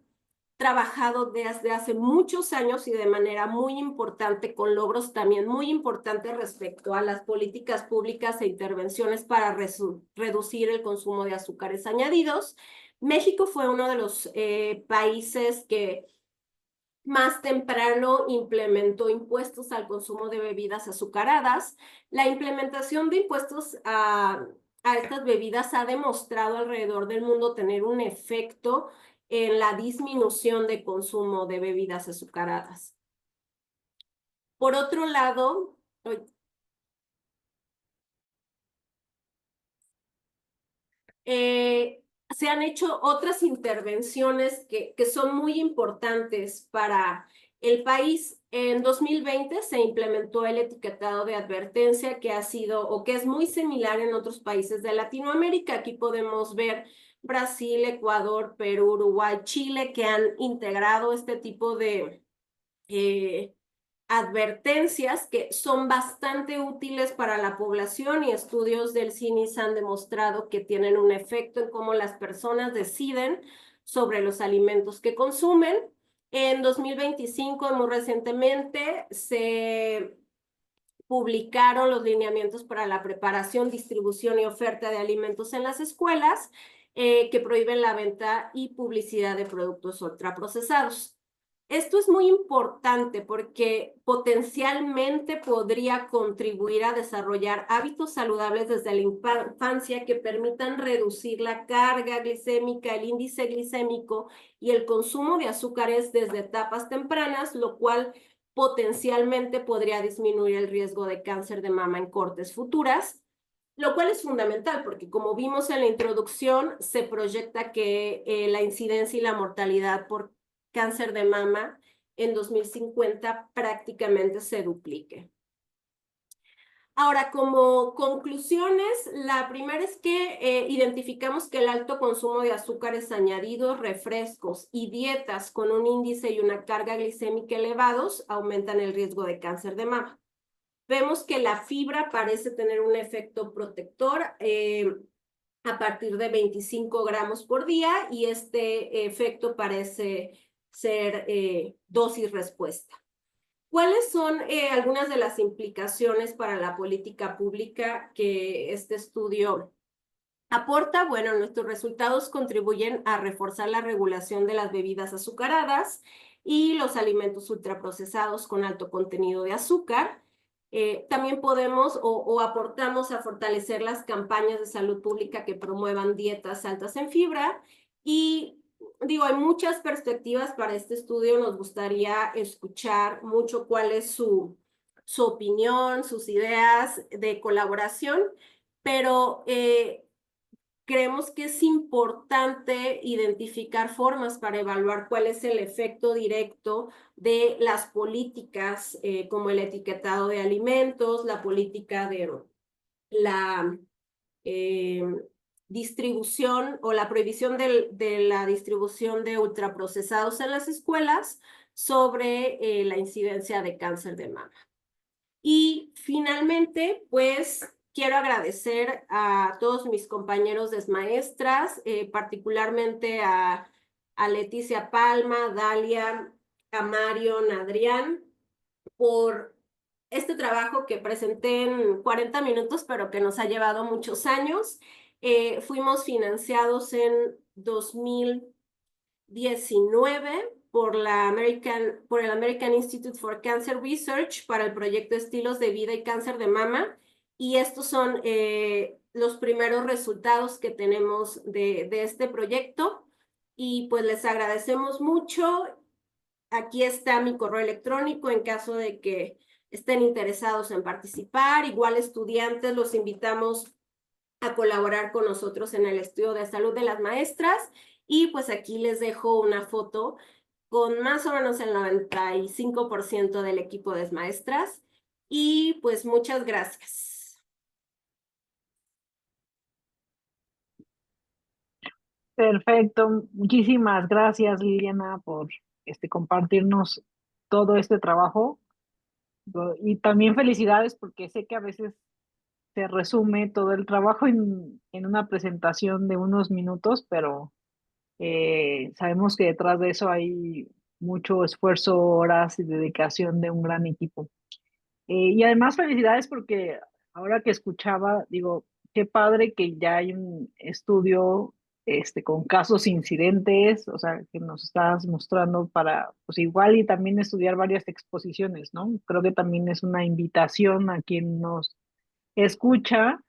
B: trabajado desde hace muchos años y de manera muy importante, con logros también muy importantes respecto a las políticas públicas e intervenciones para reducir el consumo de azúcares añadidos. México fue uno de los países que más temprano implementó impuestos al consumo de bebidas azucaradas. La implementación de impuestos a estas bebidas ha demostrado alrededor del mundo tener un efecto en la disminución de consumo de bebidas azucaradas. Por otro lado, se han hecho otras intervenciones que son muy importantes para el país. En 2020 se implementó el etiquetado de advertencia, que ha sido o que es muy similar en otros países de Latinoamérica. Aquí podemos ver Brasil, Ecuador, Perú, Uruguay, Chile, que han integrado este tipo de advertencias que son bastante útiles para la población, y estudios del CINIS han demostrado que tienen un efecto en cómo las personas deciden sobre los alimentos que consumen. En 2025, muy recientemente, se publicaron los lineamientos para la preparación, distribución y oferta de alimentos en las escuelas, que prohíben la venta y publicidad de productos ultraprocesados. Esto es muy importante porque potencialmente podría contribuir a desarrollar hábitos saludables desde la infancia que permitan reducir la carga glicémica, el índice glicémico y el consumo de azúcares desde etapas tempranas, lo cual potencialmente podría disminuir el riesgo de cáncer de mama en cortes futuras, lo cual es fundamental porque, como vimos en la introducción, se proyecta que la incidencia y la mortalidad por cáncer de mama en 2050 prácticamente se duplique. Ahora, como conclusiones, la primera es que identificamos que el alto consumo de azúcares añadidos, refrescos y dietas con un índice y una carga glicémica elevados aumentan el riesgo de cáncer de mama. Vemos que la fibra parece tener un efecto protector a partir de 25 gramos por día, y este efecto parece ser dosis-respuesta. ¿Cuáles son algunas de las implicaciones para la política pública que este estudio aporta? Bueno, nuestros resultados contribuyen a reforzar la regulación de las bebidas azucaradas y los alimentos ultraprocesados con alto contenido de azúcar. También podemos o aportamos a fortalecer las campañas de salud pública que promuevan dietas altas en fibra. Y digo, hay muchas perspectivas para este estudio. Nos gustaría escuchar mucho cuál es su opinión, sus ideas de colaboración, pero creemos que es importante identificar formas para evaluar cuál es el efecto directo de las políticas, como el etiquetado de alimentos, la política de la eh, distribución o la prohibición de la distribución de ultraprocesados en las escuelas sobre la incidencia de cáncer de mama. Y finalmente, pues quiero agradecer a todos mis compañeros de maestras, particularmente a Leticia Palma, Dalia, a Marion, Adrián, por este trabajo que presenté en 40 minutos, pero que nos ha llevado muchos años. Fuimos financiados en 2019 por el American Institute for Cancer Research para el proyecto Estilos de Vida y Cáncer de Mama, y estos son los primeros resultados que tenemos de este proyecto, y pues les agradecemos mucho. Aquí está mi correo electrónico en caso de que estén interesados en participar. Igual, estudiantes, los invitamos a colaborar con nosotros en el estudio de salud de las maestras. Y pues aquí les dejo una foto con más o menos el 95% del equipo de maestras. Y pues muchas gracias.
A: Perfecto. Muchísimas gracias, Liliana, por compartirnos todo este trabajo. Y también felicidades porque sé que a veces se resume todo el trabajo en una presentación de unos minutos, pero sabemos que detrás de eso hay mucho esfuerzo, horas y dedicación de un gran equipo. Y además felicidades porque ahora que escuchaba, digo, qué padre que ya hay un estudio con casos incidentes, o sea, que nos estás mostrando para, pues igual y también estudiar varias exposiciones, ¿no? Creo que también es una invitación a quien nos escucha,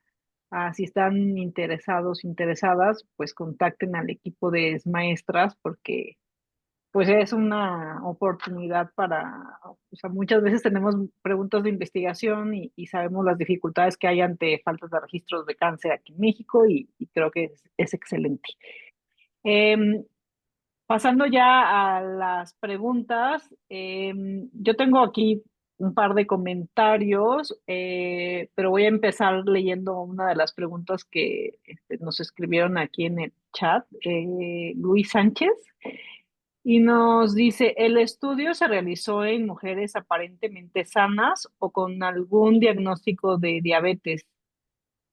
A: a si están interesados, interesadas, pues contacten al equipo de maestras porque pues es una oportunidad para, o sea, muchas veces tenemos preguntas de investigación y sabemos las dificultades que hay ante faltas de registros de cáncer aquí en México y creo que es excelente. Em, Pasando ya a las preguntas, yo tengo aquí un par de comentarios, pero voy a empezar leyendo una de las preguntas que nos escribieron aquí en el chat. Luis Sánchez. Y nos dice, ¿el estudio se realizó en mujeres aparentemente sanas o con algún diagnóstico de diabetes?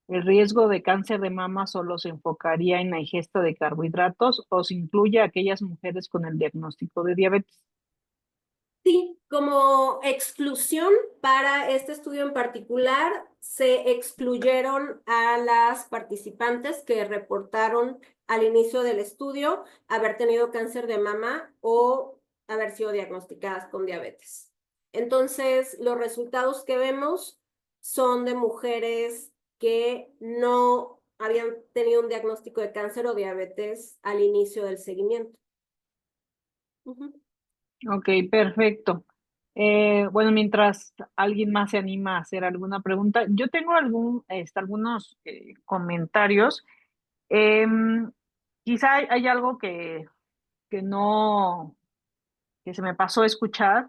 A: ¿El riesgo de cáncer de mama solo se enfocaría en la ingesta de carbohidratos o se incluye a aquellas mujeres con el diagnóstico de diabetes?
B: Sí, como exclusión para este estudio en particular, se excluyeron a las participantes que reportaron al inicio del estudio haber tenido cáncer de mama o haber sido diagnosticadas con diabetes. Entonces, los resultados que vemos son de mujeres que no habían tenido un diagnóstico de cáncer o diabetes al inicio del seguimiento.
A: Ok, perfecto. Bueno, mientras alguien más se anima a hacer alguna pregunta, yo tengo algunos comentarios. Em, Quizá hay algo que no, que se me pasó a escuchar,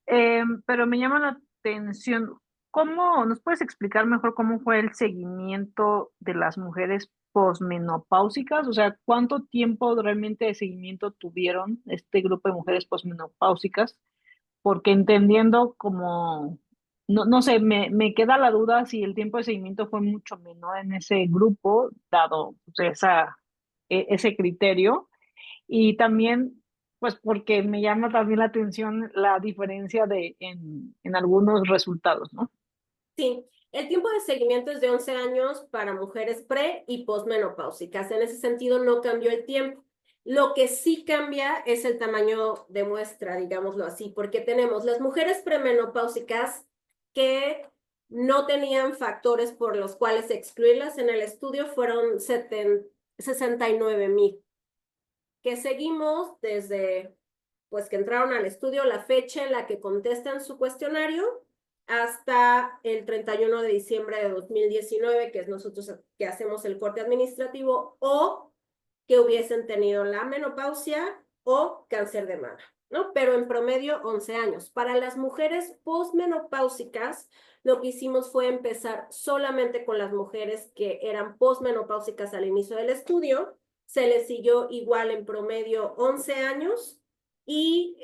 A: pero me llama la atención. ¿Cómo nos puedes explicar mejor cómo fue el seguimiento de las mujeres posmenopáusicas? O sea, ¿cuánto tiempo realmente de seguimiento tuvieron este grupo de mujeres posmenopáusicas? Porque entendiendo como, no sé, me queda la duda si el tiempo de seguimiento fue mucho menor en ese grupo, dado pues, ese criterio, y también, pues porque me llama también la atención la diferencia en algunos resultados, ¿no?
B: Sí, el tiempo de seguimiento es de 11 años para mujeres pre y posmenopáusicas. En ese sentido, no cambió el tiempo. Lo que sí cambia es el tamaño de muestra, digámoslo así, porque tenemos las mujeres premenopáusicas que no tenían factores por los cuales excluirlas en el estudio, fueron 69,000, que seguimos desde pues que entraron al estudio, la fecha en la que contestan su cuestionario, hasta el 31 de diciembre de 2019, que es nosotros que hacemos el corte administrativo, o que hubiesen tenido la menopausia o cáncer de mama, ¿no? Pero en promedio 11 años. Para las mujeres posmenopáusicas, lo que hicimos fue empezar solamente con las mujeres que eran posmenopáusicas al inicio del estudio, se les siguió igual en promedio 11 años y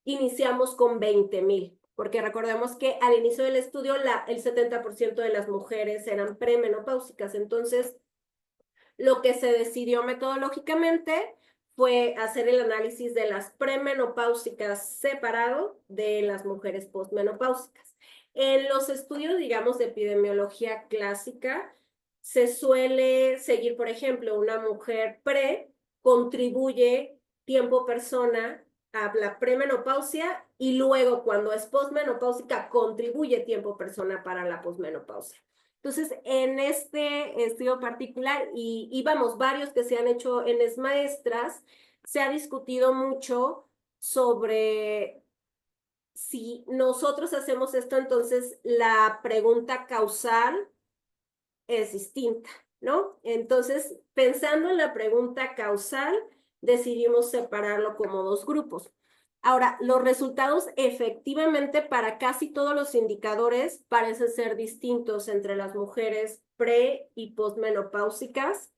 B: iniciamos con 20,000, porque recordemos que al inicio del estudio el 70% de las mujeres eran premenopáusicas. Entonces, lo que se decidió metodológicamente fue hacer el análisis de las premenopáusicas separado de las mujeres postmenopáusicas. En los estudios, digamos, de epidemiología clásica, se suele seguir, por ejemplo, una mujer pre contribuye tiempo persona a la premenopausia y luego cuando es postmenopáusica contribuye tiempo persona para la posmenopausia. Entonces, en este estudio particular, y vamos, varios que se han hecho en ESMAestras, se ha discutido mucho sobre si nosotros hacemos esto, entonces la pregunta causal es distinta, ¿no? Entonces, pensando en la pregunta causal, decidimos separarlo como dos grupos. Ahora, los resultados efectivamente para casi todos los indicadores parecen ser distintos entre las mujeres pre y postmenopáusicas.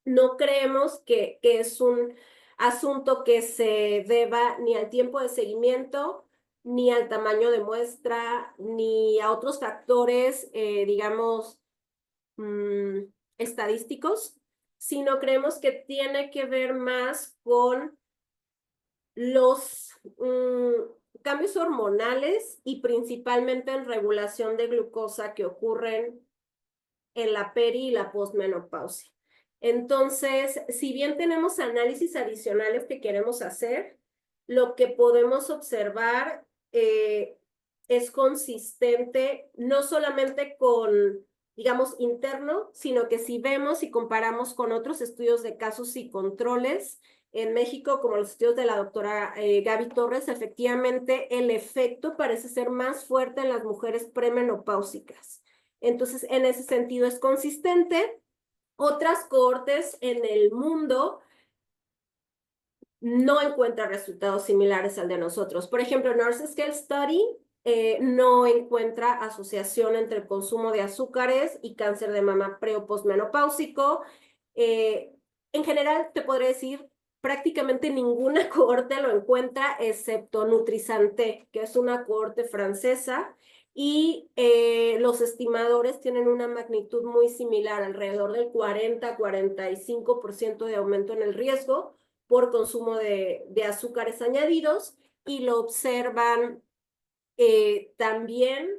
B: No creemos que es un asunto que se deba ni al tiempo de seguimiento, ni al tamaño de muestra, ni a otros factores, digamos, estadísticos, sino creemos que tiene que ver más con los cambios hormonales y principalmente en regulación de glucosa que ocurren en la peri y la posmenopausia. Entonces, si bien tenemos análisis adicionales que queremos hacer, lo que podemos observar es consistente no solamente con, digamos, interno, sino que si vemos y comparamos con otros estudios de casos y controles en México, como los estudios de la doctora Gaby Torres, efectivamente el efecto parece ser más fuerte en las mujeres premenopáusicas. Entonces, en ese sentido es consistente. Otras cohortes en el mundo no encuentra resultados similares al de nosotros. Por ejemplo, Nurse Scale Study no encuentra asociación entre el consumo de azúcares y cáncer de mama pre o posmenopáusico. En general, te podría decir, prácticamente ninguna cohorte lo encuentra, excepto Nutrisante, que es una cohorte francesa, y los estimadores tienen una magnitud muy similar, alrededor del 40-45% de aumento en el riesgo por consumo de azúcares añadidos, y lo observan también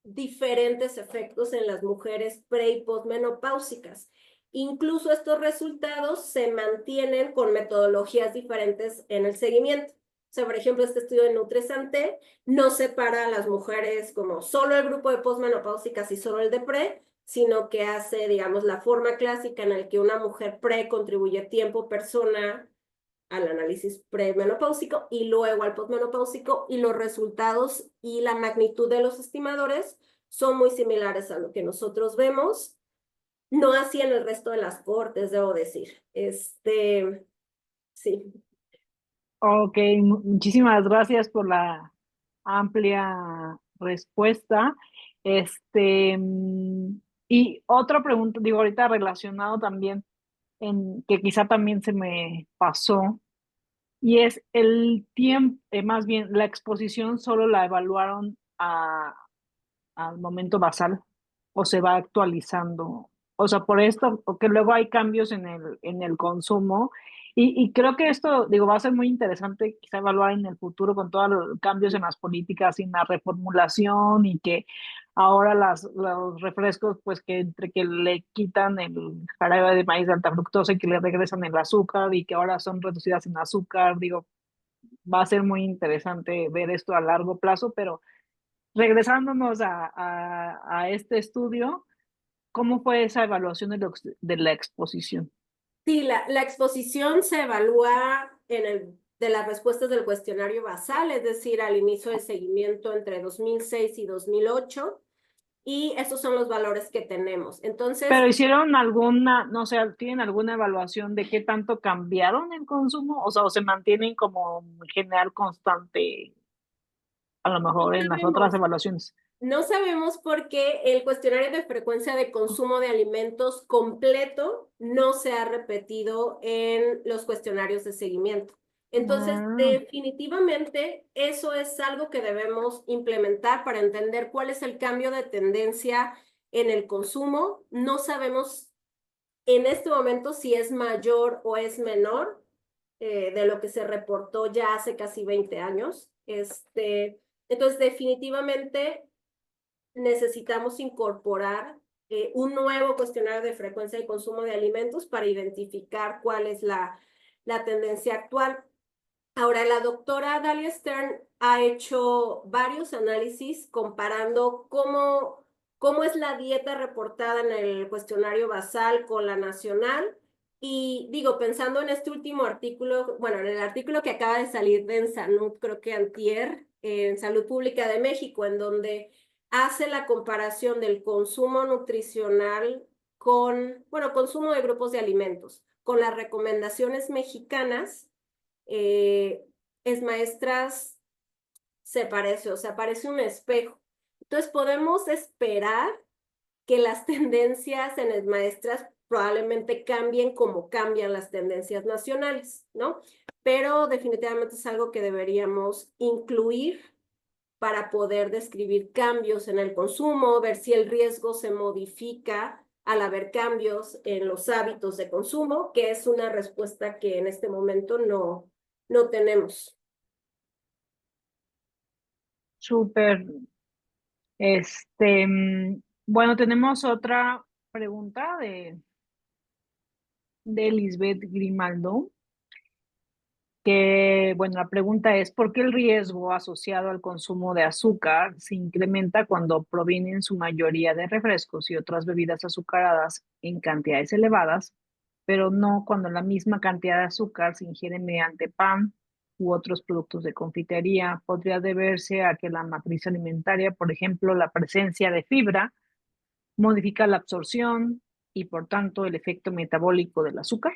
B: diferentes efectos en las mujeres pre y posmenopáusicas. Incluso estos resultados se mantienen con metodologías diferentes en el seguimiento. O sea, por ejemplo, este estudio de Nutrisante no separa a las mujeres como solo el grupo de posmenopáusicas y solo el de pre, sino que hace, digamos, la forma clásica en la que una mujer pre contribuye tiempo, persona, al análisis premenopáusico y luego al posmenopáusico, y los resultados y la magnitud de los estimadores son muy similares a lo que nosotros vemos, no así en el resto de las cohortes, debo decir. Sí.
A: Ok, muchísimas gracias por la amplia respuesta. Y otra pregunta, digo, ahorita relacionado también, que quizá también se me pasó, y es el tiempo, más bien la exposición solo la evaluaron al momento basal o se va actualizando. O sea, por esto, porque luego hay cambios en el consumo y creo que esto, digo, va a ser muy interesante quizá evaluar en el futuro con todos los cambios en las políticas y en la reformulación y que ahora los refrescos, pues que entre que le quitan el jarabe de maíz de alta fructosa y que le regresan el azúcar y que ahora son reducidas en azúcar, digo, va a ser muy interesante ver esto a largo plazo, pero regresándonos a este estudio, ¿cómo fue esa evaluación de la exposición?
B: Sí, la exposición se evalúa de las respuestas del cuestionario basal, es decir, al inicio del seguimiento entre 2006 y 2008, y esos son los valores que tenemos. Entonces,
A: Pero hicieron alguna, no sé, ¿tienen alguna evaluación de qué tanto cambiaron el consumo? O sea, o se mantienen como en general constante, a lo
B: no
A: mejor en las otras
B: sabemos.
A: evaluaciones.
B: No sabemos por qué el cuestionario de frecuencia de consumo de alimentos completo no se ha repetido en los cuestionarios de seguimiento. Entonces,
A: Ah,
B: definitivamente, eso es algo que debemos implementar para entender cuál es el cambio de tendencia en el consumo. No sabemos en este momento si es mayor o es menor de lo que se reportó ya hace casi 20 años. Entonces, definitivamente necesitamos incorporar un nuevo cuestionario de frecuencia de consumo de alimentos para identificar cuál es la tendencia actual. Ahora, la doctora Dalia Stern ha hecho varios análisis comparando cómo es la dieta reportada en el cuestionario basal con la nacional. Y digo, pensando en este último artículo, bueno, en el artículo que acaba de salir de Ensanud, creo que antier, en Salud Pública de México, en donde hace la comparación del consumo nutricional con, bueno, consumo de grupos de alimentos, con las recomendaciones mexicanas. eh, es maestras se parece, o sea, parece un espejo. Entonces podemos esperar que las tendencias en las maestras probablemente cambien como cambian las tendencias nacionales, ¿no? Pero definitivamente es algo que deberíamos incluir para poder describir cambios en el consumo, ver si el riesgo se modifica al haber cambios en los hábitos de consumo, que es una respuesta que en este momento no tenemos.
A: súper. Bueno, tenemos otra pregunta de Lisbeth Grimaldo. Que, bueno, la pregunta es, ¿por qué el riesgo asociado al consumo de azúcar se incrementa cuando proviene en su mayoría de refrescos y otras bebidas azucaradas en cantidades elevadas, pero no cuando la misma cantidad de azúcar se ingiere mediante pan u otros productos de confitería? Podría deberse a que la matriz alimentaria, por ejemplo, la presencia de fibra, modifica la absorción y, por tanto, el efecto metabólico del azúcar.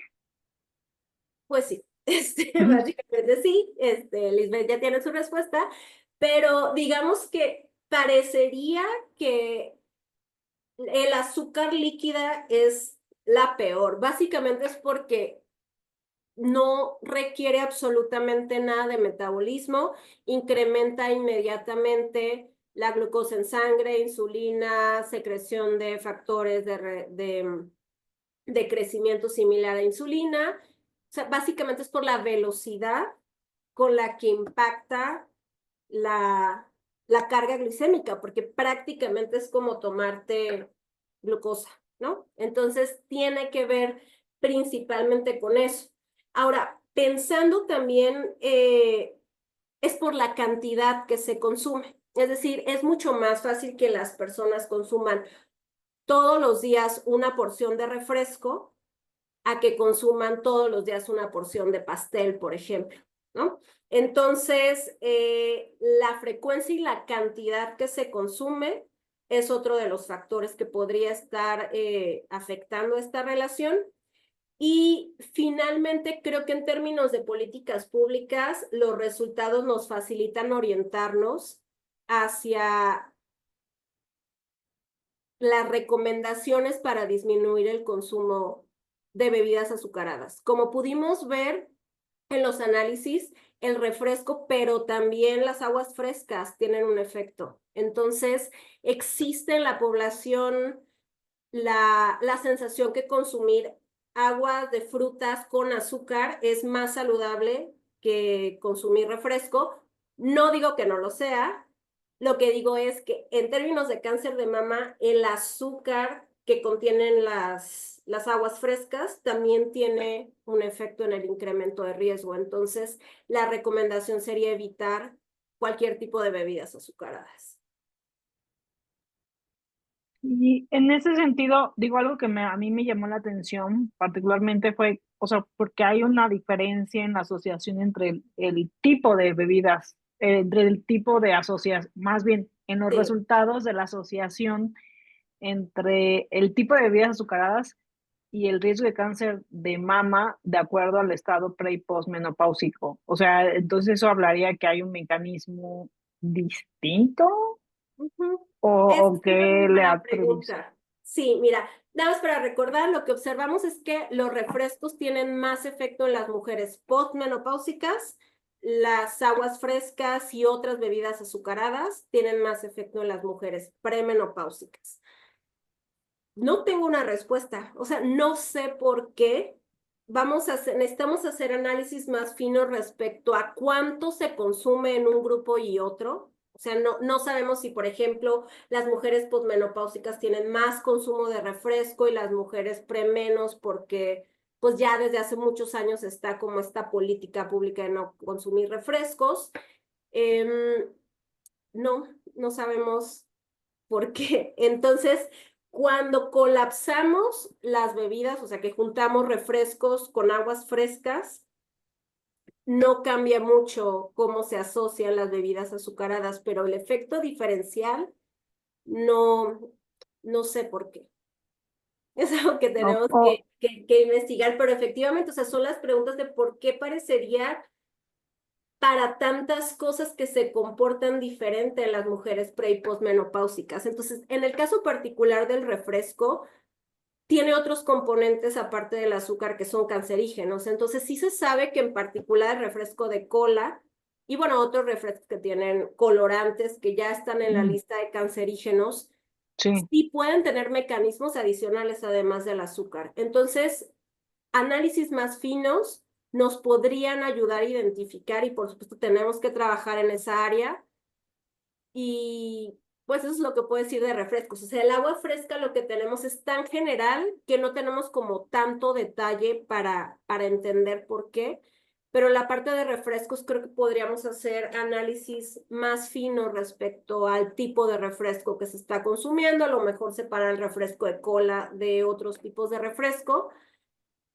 B: Pues sí.
A: Ujú.
B: Básicamente sí, Lisbeth ya tiene su respuesta, pero digamos que parecería que el azúcar líquida es la peor. Básicamente es porque no requiere absolutamente nada de metabolismo, incrementa inmediatamente la glucosa en sangre, insulina, secreción de factores de crecimiento similar a insulina. O sea, básicamente es por la velocidad con la que impacta la, la carga glicémica, porque prácticamente es como tomarte glucosa, ¿no? Entonces tiene que ver principalmente con eso. Ahora, pensando también, es por la cantidad que se consume. Es decir, es mucho más fácil que las personas consuman todos los días una porción de refresco a que consuman todos los días una porción de pastel, por ejemplo, ¿no? Entonces, la frecuencia y la cantidad que se consume es otro de los factores que podría estar afectando esta relación. Y finalmente, creo que en términos de políticas públicas, los resultados nos facilitan orientarnos hacia las recomendaciones para disminuir el consumo de bebidas azucaradas. Como pudimos ver en los análisis, el refresco, pero también las aguas frescas tienen un efecto. Entonces, existe en la población la sensación que consumir agua de frutas con azúcar es más saludable que consumir refresco. No digo que no lo sea, lo que digo es que en términos de cáncer de mama, el azúcar que contienen las aguas frescas también tiene un efecto en el incremento de riesgo. Entonces, la recomendación sería evitar cualquier tipo de bebidas azucaradas.
A: Y en ese sentido, digo algo que a mí me llamó la atención, particularmente fue, o sea, porque hay una diferencia en la asociación entre el tipo de bebidas, entre el tipo de asociación, más bien en los
B: Sí.
A: resultados de la asociación entre el tipo de bebidas azucaradas y el riesgo de cáncer de mama de acuerdo al estado pre y postmenopáusico. O sea, entonces eso hablaría que hay un mecanismo distinto
B: Ujú.
A: o,
B: Esa
A: o
B: es una muy
A: que le
B: buena
A: atribuís.
B: pregunta. Sí, mira, nada más para recordar, lo que observamos es que los refrescos tienen más efecto en las mujeres postmenopáusicas, las aguas frescas y otras bebidas azucaradas tienen más efecto en las mujeres premenopáusicas. No tengo una respuesta, o sea, no sé por qué. Necesitamos hacer análisis más finos respecto a cuánto se consume en un grupo y otro. O sea, no sabemos si, por ejemplo, las mujeres posmenopáusicas tienen más consumo de refresco y las mujeres menos, porque pues ya desde hace muchos años está como esta política pública de no consumir refrescos. Em, no sabemos por qué. Entonces, cuando colapsamos las bebidas, o sea, que juntamos refrescos con aguas frescas, no cambia mucho cómo se asocian las bebidas azucaradas, pero el efecto diferencial no, no sé por qué. Es algo que
A: O,
B: tenemos
A: o-
B: que investigar, pero efectivamente, o sea, son las preguntas de por qué parecería para tantas cosas que se comportan diferente en las mujeres pre y posmenopáusicas. Entonces, en el caso particular del refresco, tiene otros componentes aparte del azúcar que son cancerígenos. Entonces, sí se sabe que en particular el refresco de cola y bueno, otros refrescos que tienen colorantes que ya están en la
A: mm,
B: lista de cancerígenos,
A: sí,
B: sí pueden tener mecanismos adicionales además del azúcar. Entonces, análisis más finos nos podrían ayudar a identificar y por supuesto tenemos que trabajar en esa área y pues eso es lo que puedo decir de refrescos. O sea, el agua fresca lo que tenemos es tan general que no tenemos como tanto detalle para entender por qué, pero la parte de refrescos creo que podríamos hacer análisis más fino respecto al tipo de refresco que se está consumiendo, a lo mejor separar el refresco de cola de otros tipos de refresco,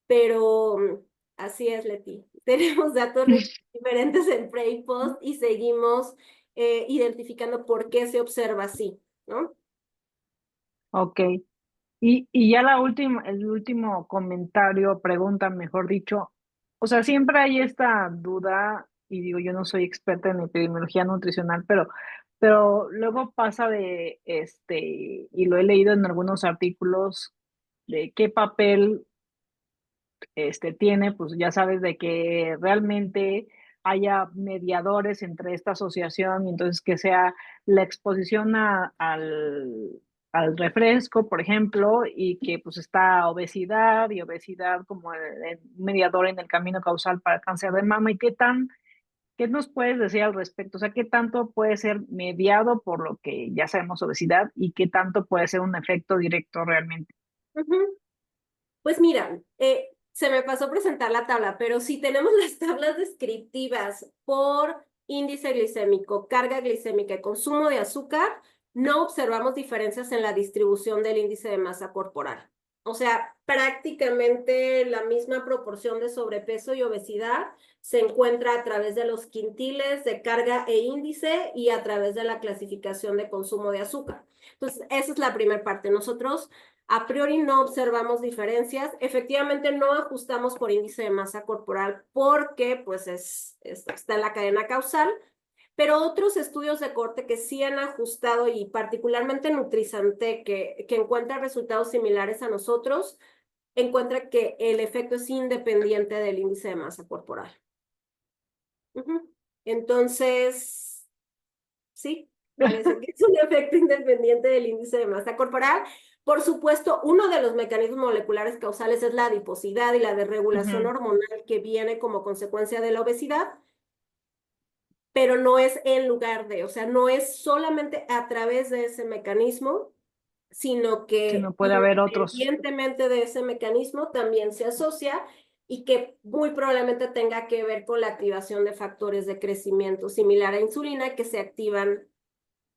B: pero así es, Leti. Tenemos datos diferentes en pre y post y seguimos identificando por qué se observa así, ¿no?
A: ok. Y ya el último comentario, pregunta, mejor dicho, o sea, siempre hay esta duda, y digo, yo no soy experta en epidemiología nutricional, pero luego pasa de, y lo he leído en algunos artículos, de qué papel tiene, pues ya sabes, de que realmente haya mediadores entre esta asociación y entonces que sea la exposición al refresco, por ejemplo, y que pues está obesidad y obesidad como el mediador en el camino causal para cáncer de mama y ¿qué nos puedes decir al respecto? O sea, ¿qué tanto puede ser mediado por lo que ya sabemos obesidad y qué tanto puede ser un efecto directo realmente?
B: Ujú. Pues mira, se me pasó presentar la tabla, pero si tenemos las tablas descriptivas por índice glicémico, carga glicémica y consumo de azúcar, no observamos diferencias en la distribución del índice de masa corporal. O sea, prácticamente la misma proporción de sobrepeso y obesidad se encuentra a través de los quintiles de carga e índice y a través de la clasificación de consumo de azúcar. Entonces, esa es la primera parte. Nosotros a priori no observamos diferencias. Efectivamente, no ajustamos por índice de masa corporal porque pues está en la cadena causal, pero otros estudios de corte que sí han ajustado y particularmente Nutrizante, que encuentra resultados similares a nosotros, encuentra que el efecto es independiente del índice de masa corporal. Entonces, sí, parece que es un efecto independiente del índice de masa corporal. Por supuesto, uno de los mecanismos moleculares causales es la adiposidad y la desregulación
A: Ujú.
B: hormonal que viene como consecuencia de la obesidad, pero no es en lugar de, o sea, no es solamente a través de ese mecanismo, sino
A: Si no
B: que
A: puede haber otros.
B: independientemente de ese mecanismo también se asocia y que muy probablemente tenga que ver con la activación de factores de crecimiento similar a insulina que se activan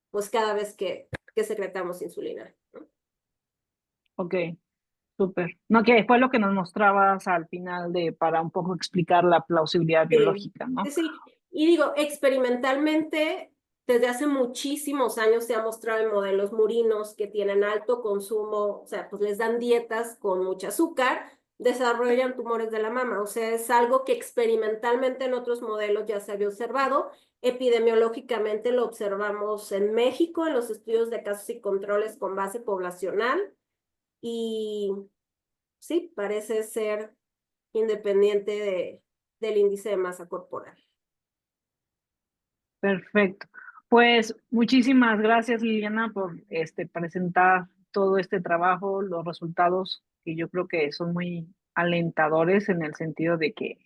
B: pues cada vez que secretamos insulina, ¿no?
A: Ok. Súper. No, que fue lo que nos mostrabas al final para un poco explicar la plausibilidad
B: Sí,
A: biológica, ¿no?
B: sí, sí. Y digo, experimentalmente, desde hace muchísimos años se ha mostrado en modelos murinos que tienen alto consumo, o sea, pues les dan dietas con mucho azúcar, desarrollan tumores de la mama. O sea, es algo que experimentalmente en otros modelos ya se había observado. Epidemiológicamente lo observamos en México, en los estudios de casos y controles con base poblacional. Y sí, parece ser independiente del índice de masa corporal.
A: Perfecto. Pues muchísimas gracias, Liliana, por presentar todo este trabajo, los resultados que yo creo que son muy alentadores en el sentido de que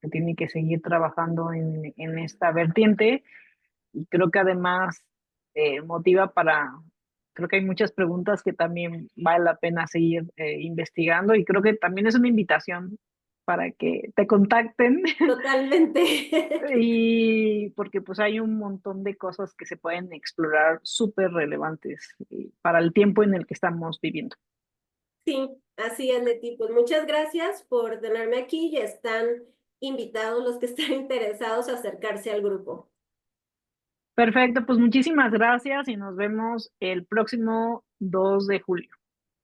A: se tiene que seguir trabajando en esta vertiente y creo que además motiva creo que hay muchas preguntas que también vale la pena seguir investigando y creo que también es una invitación para que te contacten
B: Totalmente.
A: y porque pues hay un montón de cosas que se pueden explorar súper relevantes para el tiempo en el que estamos viviendo.
B: Sí, así es, Leti. Pues muchas gracias por tenerme aquí y están invitados los que están interesados a acercarse al grupo.
A: Perfecto, pues muchísimas gracias y nos vemos el próximo 2 de julio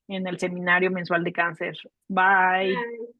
A: en el Seminario Mensual de Cáncer. Bye.
B: Bye.